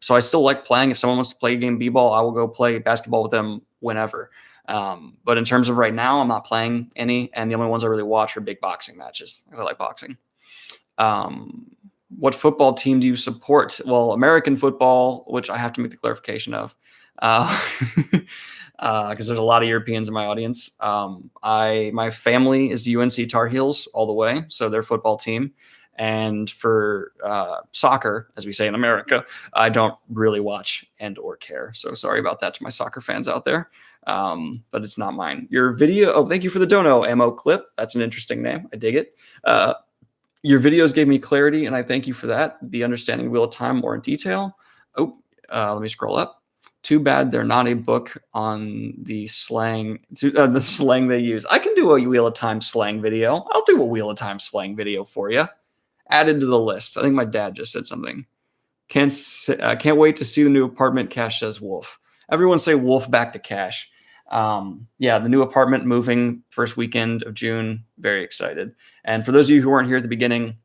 So I still like playing. If someone wants to play a game b-ball, I will go play basketball with them whenever. But in terms of right now, I'm not playing any, and the only ones I really watch are big boxing matches because I like boxing. What football team do you support? Well, American football, which I have to make the clarification of, because there's a lot of Europeans in my audience. My family is UNC Tar Heels all the way, so their football team. And for soccer, as we say in America, I don't really watch and or care. So sorry about that to my soccer fans out there. But it's not mine. Your video, oh, thank you for the dono, Ammo Clip. That's an interesting name. I dig it. Your videos gave me clarity, and I thank you for that. The understanding Wheel of Time more in detail. Let me scroll up. Too bad they're not a book on the slang they use. I can do a Wheel of Time slang video. I'll do a Wheel of Time slang video for you. Added to the list. I think my dad just said something. Can't wait to see the new apartment. Cash says Wolf. Everyone say Wolf back to Cash. Yeah, the new apartment moving first weekend of June. Very excited. And for those of you who weren't here at the beginning,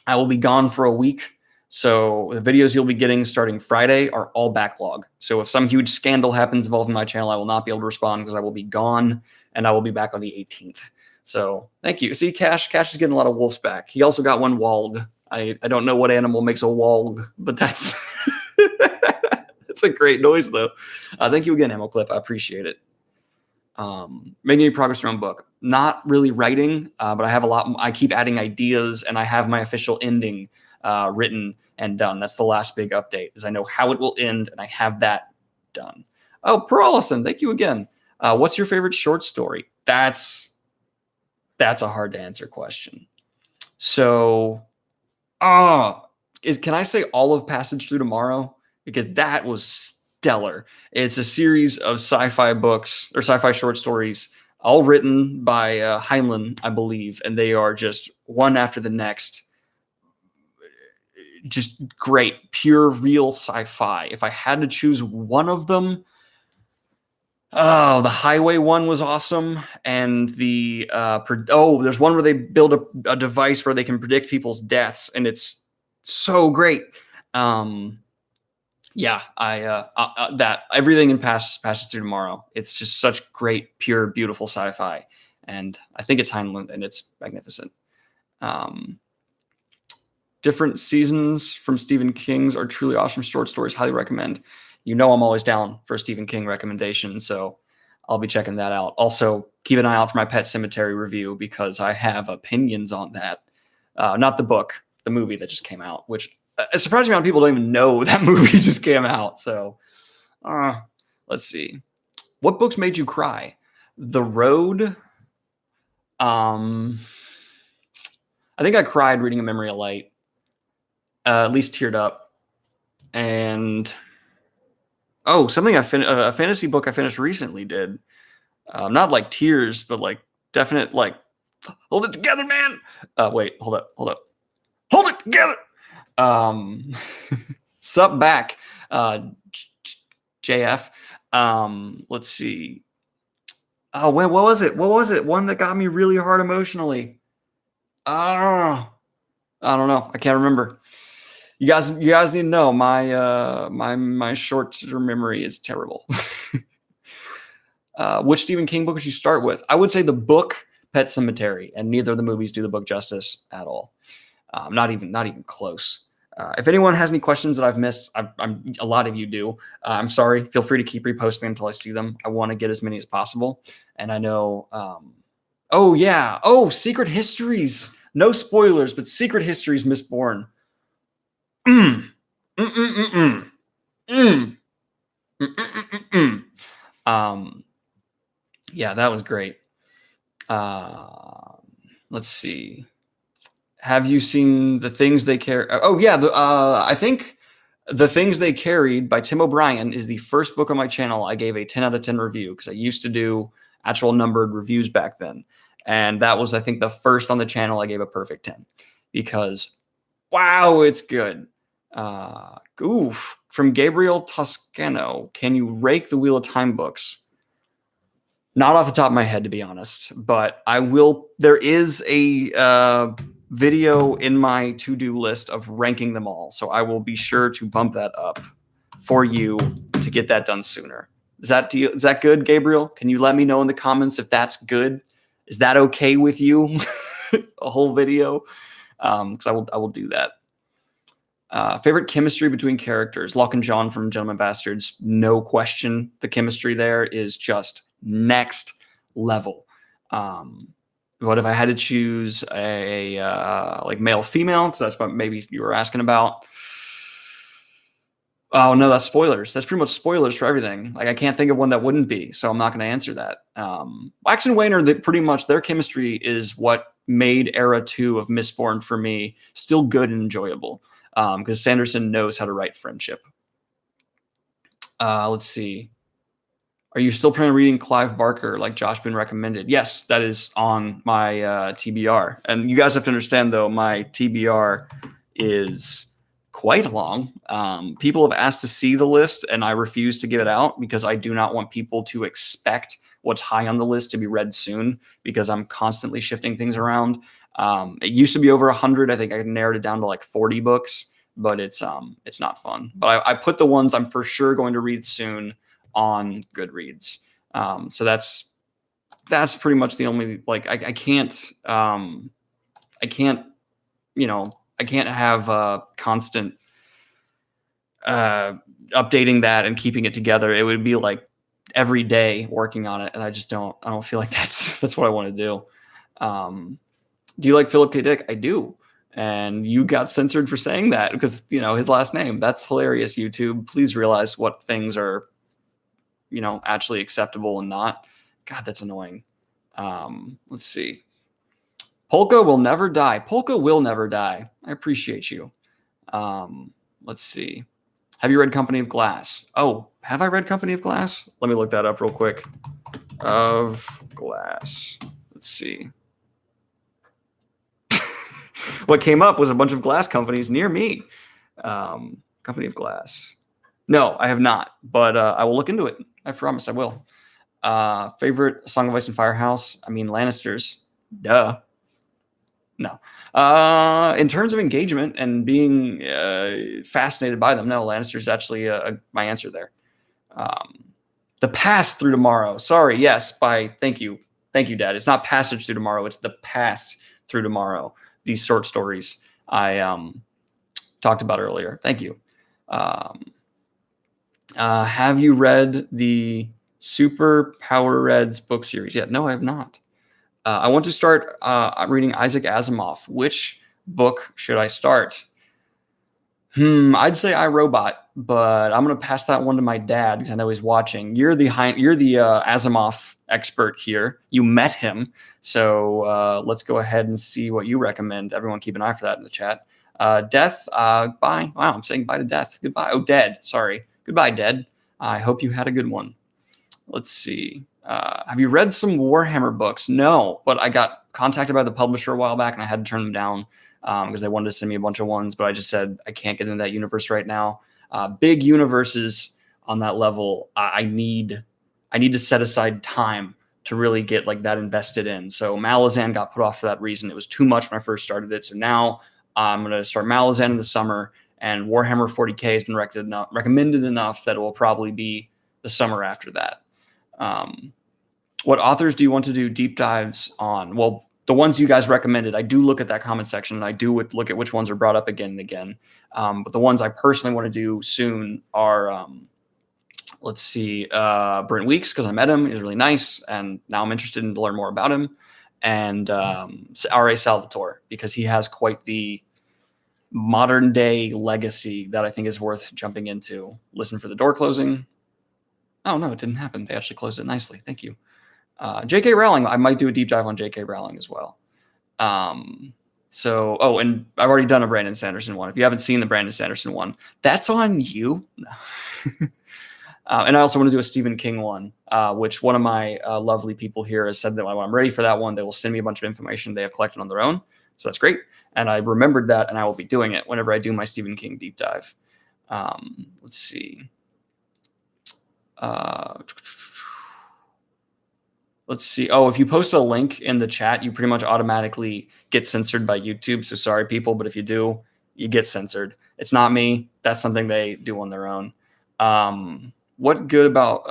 I will be gone for a week. So the videos you'll be getting starting Friday are all backlog. So if some huge scandal happens involving my channel, I will not be able to respond because I will be gone, and I will be back on the 18th. So thank you. See, Cash is getting a lot of wolves back. He also got one Walg. I don't know what animal makes a Walg, but that's that's a great noise though. Thank you again, Ammo Clip. I appreciate it. Making any progress in your own book? Not really writing, but I have a lot. I keep adding ideas, and I have my official ending written and done. That's the last big update, is I know how it will end, and I have that done. Oh, Peralison, thank you again. What's your favorite short story? That's a hard to answer question. So, can I say all of Passage Through Tomorrow? Because that was stellar. It's a series of sci-fi books or sci-fi short stories, all written by Heinlein, I believe, and they are just one after the next. Just great, pure, real sci-fi. If I had to choose one of them, the Highway one was awesome, and there's one where they build a device where they can predict people's deaths, and it's so great. Yeah, that everything in Passes Through Tomorrow. It's just such great, pure, beautiful sci-fi, and I think it's Heinlein, and it's magnificent. Different seasons from Stephen King's are truly awesome short stories. Highly recommend. You know I'm always down for a Stephen King recommendation, so I'll be checking that out. Also, keep an eye out for my Pet Sematary review because I have opinions on that. Not the book, the movie that just came out, which a surprising amount of people don't even know that movie just came out. So let's see. What books made you cry? The Road. I think I cried reading A Memory of Light. At least teared up. And something a fantasy book I finished recently did. Not like tears, but like definite like hold it together, man. Wait, hold up. Hold it together. Sup back, JF. Let's see. Oh, what was it? What was it? One that got me really hard emotionally. Ah, I don't know. I can't remember. You guys need to know my short-term memory is terrible. Which Stephen King book would you start with? I would say the book Pet Sematary, and neither of the movies do the book justice at all. Not even close. If anyone has any questions that I've missed, a lot of you do. I'm sorry. Feel free to keep reposting until I see them. I want to get as many as possible. And I know. Oh yeah. Oh, Secret Histories. No spoilers, but Secret Histories Mistborn. Mm. Mm, mm, mm, mm. Mm. Mm, mm, mm, mm. Yeah, that was great. Let's see. Have you seen The Things They Carry? Oh yeah, I think The Things They Carried by Tim O'Brien is the first book on my channel I gave a 10 out of 10 review, because I used to do actual numbered reviews back then. And that was, I think, the first on the channel I gave a perfect 10, because wow, it's good. From Gabriel Toscano, can you rake the Wheel of Time books? Not off the top of my head, to be honest, but I will. There is a video in my to-do list of ranking them all, so I will be sure to bump that up for you to get that done sooner. Is that good, Gabriel? Can you let me know in the comments if that's good? Is that okay with you? A whole video, because I will do that. Favorite chemistry between characters? Locke and John from Gentlemen Bastards, no question. The chemistry there is just next level. What if I had to choose a like male female? Because that's what maybe you were asking about. Oh no, that's spoilers. That's pretty much spoilers for everything. Like I can't think of one that wouldn't be, so I'm not going to answer that. Wax and Wayne are pretty much their chemistry is what made Era 2 of Mistborn for me still good and enjoyable. Because Sanderson knows how to write friendship. Let's see. Are you still planning on reading Clive Barker like Josh Boone recommended? Yes, that is on my TBR. And you guys have to understand, though, my TBR is quite long. People have asked to see the list, and I refuse to give it out because I do not want people to expect what's high on the list to be read soon, because I'm constantly shifting things around. It used to be over 100. I think I narrowed it down to like 40 books, but it's not fun. But I put the ones I'm for sure going to read soon on Goodreads. So that's pretty much the only, like, I can't have constant updating that and keeping it together. It would be like every day working on it, and I don't feel like that's what I want to do. Do you like Philip K. Dick? I do. And you got censored for saying that because, his last name. That's hilarious, YouTube. Please realize what things are, actually acceptable and not. God, that's annoying. Let's see. Polka will never die. Polka will never die. I appreciate you. Let's see. Have you read Company of Glass? Oh, have I read Company of Glass? Let me look that up real quick. Of Glass. Let's see. What came up was a bunch of glass companies near me. Company of Glass. No, I have not, but I will look into it. I promise I will. Favorite Song of Ice and Firehouse? I mean, Lannisters. Duh. No. In terms of engagement and being fascinated by them, no, Lannisters is actually my answer there. The Past Through Tomorrow. Sorry, yes, thank you, Dad. It's not Passage Through Tomorrow. It's The Past Through Tomorrow. These short stories I talked about earlier. Thank you. Have you read the Super Power Reds book series yet? No, I have not. I want to start reading Isaac Asimov. Which book should I start? I'd say iRobot, but I'm going to pass that one to my dad because I know he's watching. You're the Asimov expert here. You met him. So let's go ahead and see what you recommend. Everyone keep an eye for that in the chat. Death, bye. Wow, I'm saying bye to Death. Goodbye. Oh, Dead. Sorry. Goodbye, Dead. I hope you had a good one. Let's see. Have you read some Warhammer books? No, but I got contacted by the publisher a while back and I had to turn them down because they wanted to send me a bunch of ones, but I just said I can't get into that universe right now. Big universes on that level, I need to set aside time to really get like that invested in. So Malazan got put off for that reason. It was too much when I first started it. So now I'm going to start Malazan in the summer, and Warhammer 40K has been recommended enough that it will probably be the summer after that. What authors do you want to do deep dives on? Well, the ones you guys recommended, I do look at that comment section, and I do look at which ones are brought up again and again. But the ones I personally want to do soon are, let's see, Brent Weeks, because I met him. He's really nice, and now I'm interested in to learn more about him. And R.A. Salvatore, because he has quite the modern day legacy that I think is worth jumping into. Listen for the door closing. Oh, no, it didn't happen. They actually closed it nicely. Thank you. J.K. Rowling, I might do a deep dive on J.K. Rowling as well. And I've already done a Brandon Sanderson one. If you haven't seen the Brandon Sanderson one, that's on you. And I also want to do a Stephen King one, which one of my lovely people here has said that when I'm ready for that one, they will send me a bunch of information they have collected on their own. So that's great. And I remembered that, and I will be doing it whenever I do my Stephen King deep dive. Let's see. Let's see. Oh, if you post a link in the chat, you pretty much automatically get censored by YouTube. So sorry, people, but if you do, you get censored. It's not me. That's something they do on their own. What's good about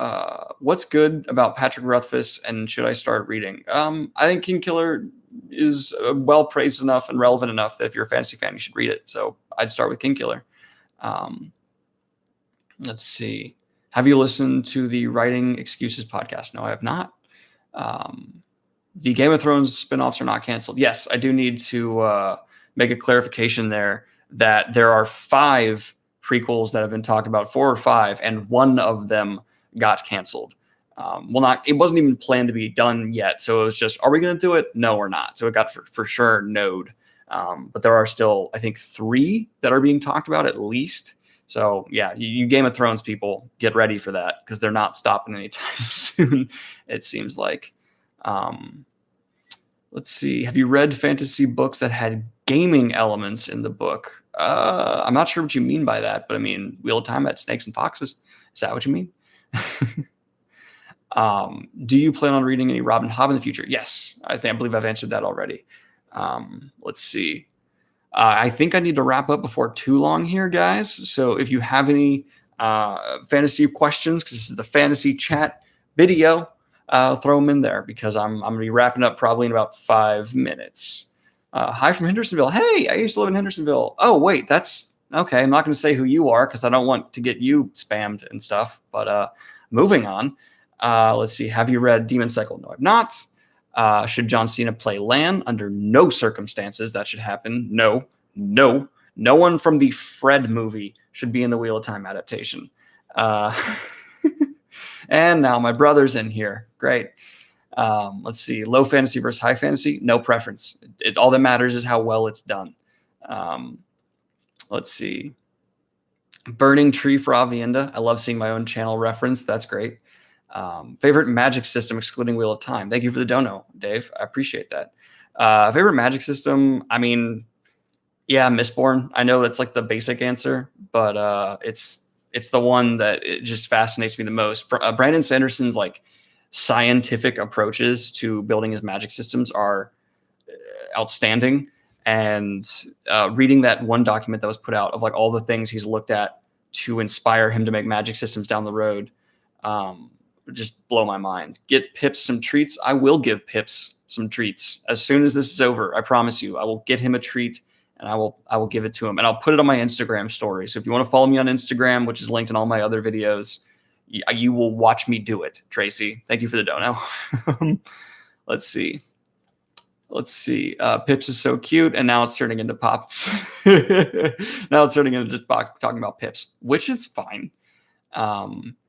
Patrick Rothfuss, and should I start reading? I think Kingkiller is well praised enough and relevant enough that if you're a fantasy fan, you should read it. So I'd start with Kingkiller. Let's see. Have you listened to the Writing Excuses podcast? No, I have not. The Game of Thrones spinoffs are not canceled. Yes, I do need to make a clarification there that there are 5 prequels that have been talked about, 4 or 5, and one of them got canceled. It wasn't even planned to be done yet. So it was just, are we going to do it? No, we're not. So it got for sure no'd. But there are still, I think, 3 that are being talked about at least. So yeah, you Game of Thrones people, get ready for that, because they're not stopping anytime soon, it seems like. Let's see. Have you read fantasy books that had gaming elements in the book? I'm not sure what you mean by that, but I mean, Wheel of Time had snakes and foxes. Is that what you mean? Do you plan on reading any Robin Hobb in the future? Yes, I believe I've answered that already. Let's see. I think I need to wrap up before too long here, guys. So if you have any fantasy questions, because this is the fantasy chat video, throw them in there, because I'm going to be wrapping up probably in about 5 minutes. Hi from Hendersonville. Hey, I used to live in Hendersonville. Oh, wait, that's okay. I'm not going to say who you are, because I don't want to get you spammed and stuff. But moving on. Let's see. Have you read Demon Cycle? No, I've not. Should John Cena play Lan? Under no circumstances that should happen. No one from the Fred movie should be in the Wheel of Time adaptation. And now my brother's in here. Great. Let's see. Low fantasy versus high fantasy. No preference. All that matters is how well it's done. Let's see. Burning Tree for Avienda. I love seeing my own channel reference. That's great. Favorite magic system excluding Wheel of Time. Thank you for the dono, Dave. I appreciate that. Favorite magic system. I mean, yeah, Mistborn. I know that's like the basic answer, but it's the one that it just fascinates me the most. Brandon Sanderson's like scientific approaches to building his magic systems are outstanding. And reading that one document that was put out of like all the things he's looked at to inspire him to make magic systems down the road, just blow my mind. Get Pips some treats. I will give Pips some treats as soon as this is over. I promise you, I will get him a treat, and I will give it to him, and I'll put it on my Instagram story. So if you want to follow me on Instagram, which is linked in all my other videos, you will watch me do it. Tracy, thank you for the dono. Let's see. Pips is so cute, and now it's turning into pop. Now it's turning into just talking about Pips, which is fine.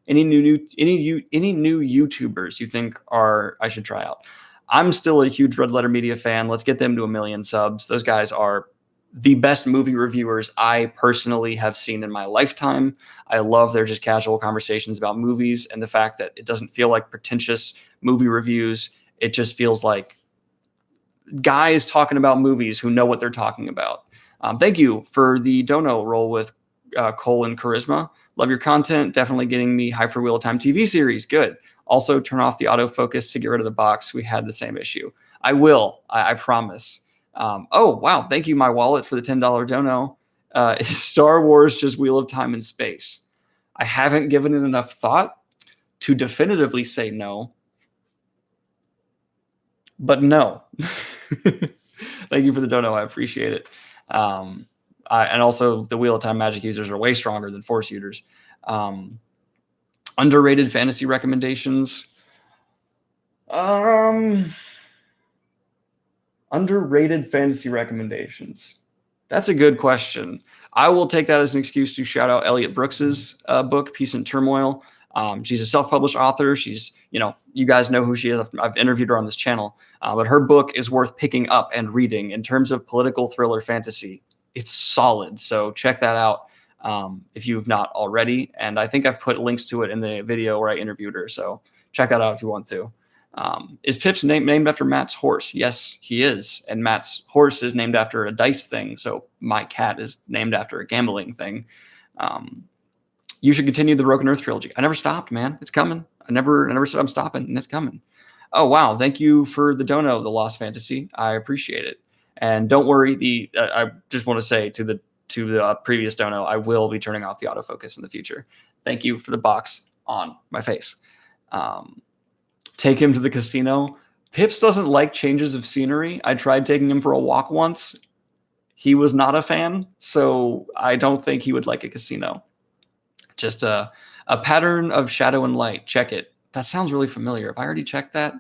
Any new YouTubers you think I should try out? I'm still a huge Red Letter Media fan. Let's get them to 1 million subs. Those guys are the best movie reviewers I personally have seen in my lifetime. I love their just casual conversations about movies, and the fact that it doesn't feel like pretentious movie reviews. It just feels like guys talking about movies who know what they're talking about. Thank you for the dono. Roll with colon charisma. Love your content. Definitely getting me hyped for Wheel of Time TV series. Good. Also, turn off the autofocus to get rid of the box. We had the same issue. I will. I promise. Oh, wow. Thank you, my wallet, for the $10 dono. Is Star Wars just Wheel of Time in space? I haven't given it enough thought to definitively say no. But no. Thank you for the dono. I appreciate it. And also, the Wheel of Time magic users are way stronger than Force users. Underrated fantasy recommendations. Underrated fantasy recommendations. That's a good question. I will take that as an excuse to shout out Elliot Brooks's book, Peace and Turmoil. She's a self-published author. She's, you guys know who she is. I've interviewed her on this channel. But her book is worth picking up and reading in terms of political thriller fantasy. It's solid. So check that out if you've not already. And I think I've put links to it in the video where I interviewed her. So check that out if you want to. Is Pip's named after Matt's horse? Yes, he is. And Matt's horse is named after a dice thing. So my cat is named after a gambling thing. You should continue the Broken Earth trilogy. I never stopped, man. It's coming. I never said I'm stopping, and it's coming. Oh, wow. Thank you for the dono, the Lost Fantasy. I appreciate it. And don't worry. I just want to say to the previous dono, I will be turning off the autofocus in the future. Thank you for the box on my face. Take him to the casino. Pips doesn't like changes of scenery. I tried taking him for a walk once. He was not a fan, so I don't think he would like a casino. Just a pattern of shadow and light. Check it. That sounds really familiar. Have I already checked that?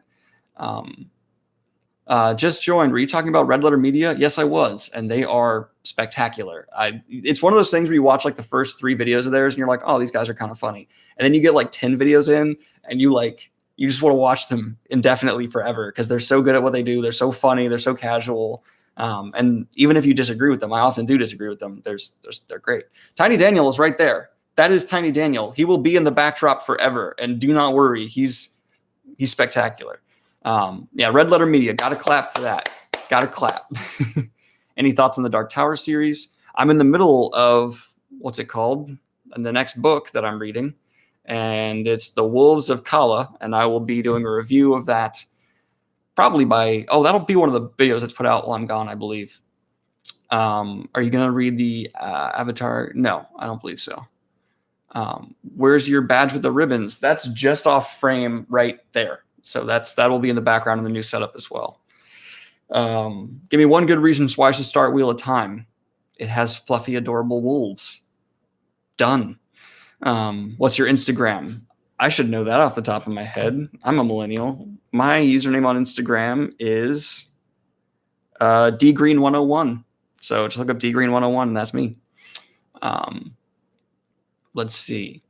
Just joined. Were you talking about Red Letter Media? Yes, I was. And they are spectacular. It's one of those things where you watch like the first 3 videos of theirs and you're like, oh, these guys are kind of funny. And then you get like 10 videos in and you just want to watch them indefinitely forever because they're so good at what they do. They're so funny. They're so casual. And even if you disagree with them, I often do disagree with them. They're great. Tiny Daniel is right there. That is Tiny Daniel. He will be in the backdrop forever. And do not worry. He's spectacular. Red Letter Media. Got to clap for that. Got to clap. Any thoughts on the Dark Tower series? I'm in the middle of, what's it called? And the next book that I'm reading. And it's The Wolves of Kala. And I will be doing a review of that probably that'll be one of the videos that's put out while I'm gone, I believe. Are you going to read the Avatar? No, I don't believe so. Where's your badge with the ribbons? That's just off frame right there. So that will be in the background in the new setup as well. Give me one good reason why I should start Wheel of Time. It has fluffy, adorable wolves. Done. What's your Instagram? I should know that off the top of my head. I'm a millennial. My username on Instagram is dgreen101. So just look up dgreen101 and that's me. Let's see.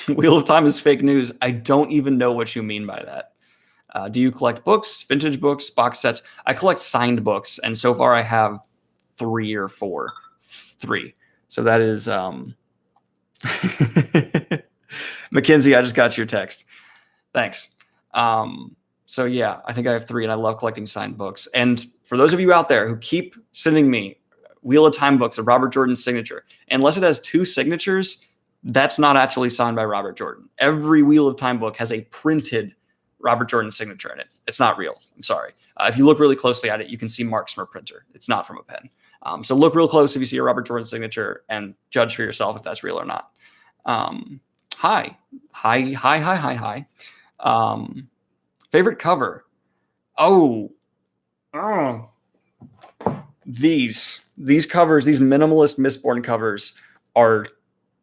Wheel of Time is fake news. I don't even know what you mean by that. Do you collect books, vintage books, box sets? I collect signed books, and so far I have 3 or 4. 3. So that is Mackenzie, I just got your text. Thanks. So yeah, I think I have 3, and I love collecting signed books. And for those of you out there who keep sending me Wheel of Time books of Robert Jordan's signature, unless it has 2 signatures, that's not actually signed by Robert Jordan. Every Wheel of Time book has a printed Robert Jordan signature in it. It's not real. I'm sorry. If you look really closely at it, you can see marks from a printer. It's not from a pen. So look real close if you see a Robert Jordan signature and judge for yourself if that's real or not. Hi. Favorite cover? These covers, these minimalist Mistborn covers are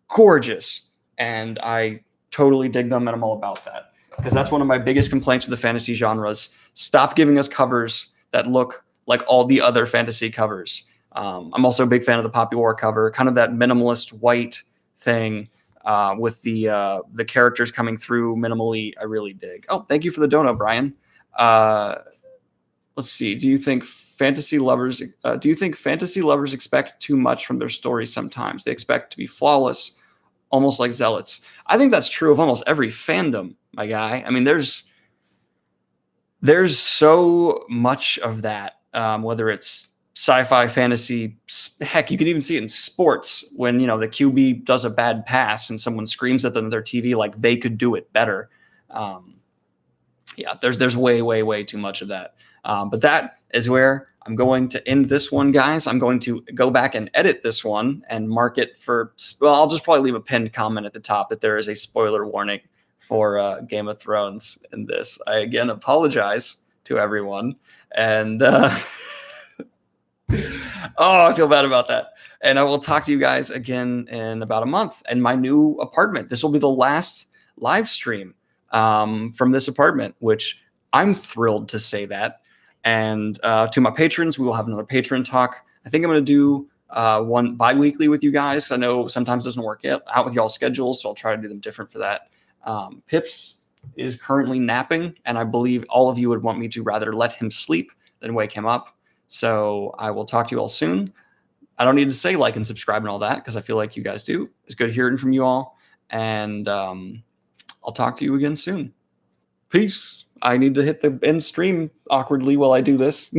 gorgeous, and I totally dig them, and I'm all about that because that's one of my biggest complaints with the fantasy genres. Stop giving us covers that look like all the other fantasy covers. I'm also a big fan of the Poppy War cover, kind of that minimalist white thing with the characters coming through minimally. I really dig. Oh, thank you for the dono, Brian. Let's see. Do you think fantasy lovers expect too much from their stories sometimes? They expect to be flawless, almost like zealots. I think that's true of almost every fandom, my guy. I mean, there's so much of that, whether it's sci-fi, fantasy. Heck, you can even see it in sports when, you know, the QB does a bad pass and someone screams at them on their TV like they could do it better. Yeah, there's way too much of that. But that is where I'm going to end this one, guys. I'm going to go back and edit this one and mark it for, well, I'll just probably leave a pinned comment at the top that there is a spoiler warning for Game of Thrones in this. I again apologize to everyone. And oh, I feel bad about that. And I will talk to you guys again in about a month in my new apartment. This will be the last live stream from this apartment, which I'm thrilled to say that. And to my patrons, we will have another patron talk. I think I'm going to do one bi-weekly with you guys. I know sometimes it doesn't work out with y'all's schedules, so I'll try to do them different for that. Pips is currently napping, and I believe all of you would want me to rather let him sleep than wake him up. So I will talk to you all soon. I don't need to say like and subscribe and all that because I feel like you guys do. It's good hearing from you all. And I'll talk to you again soon. Peace. I need to hit the end stream awkwardly while I do this.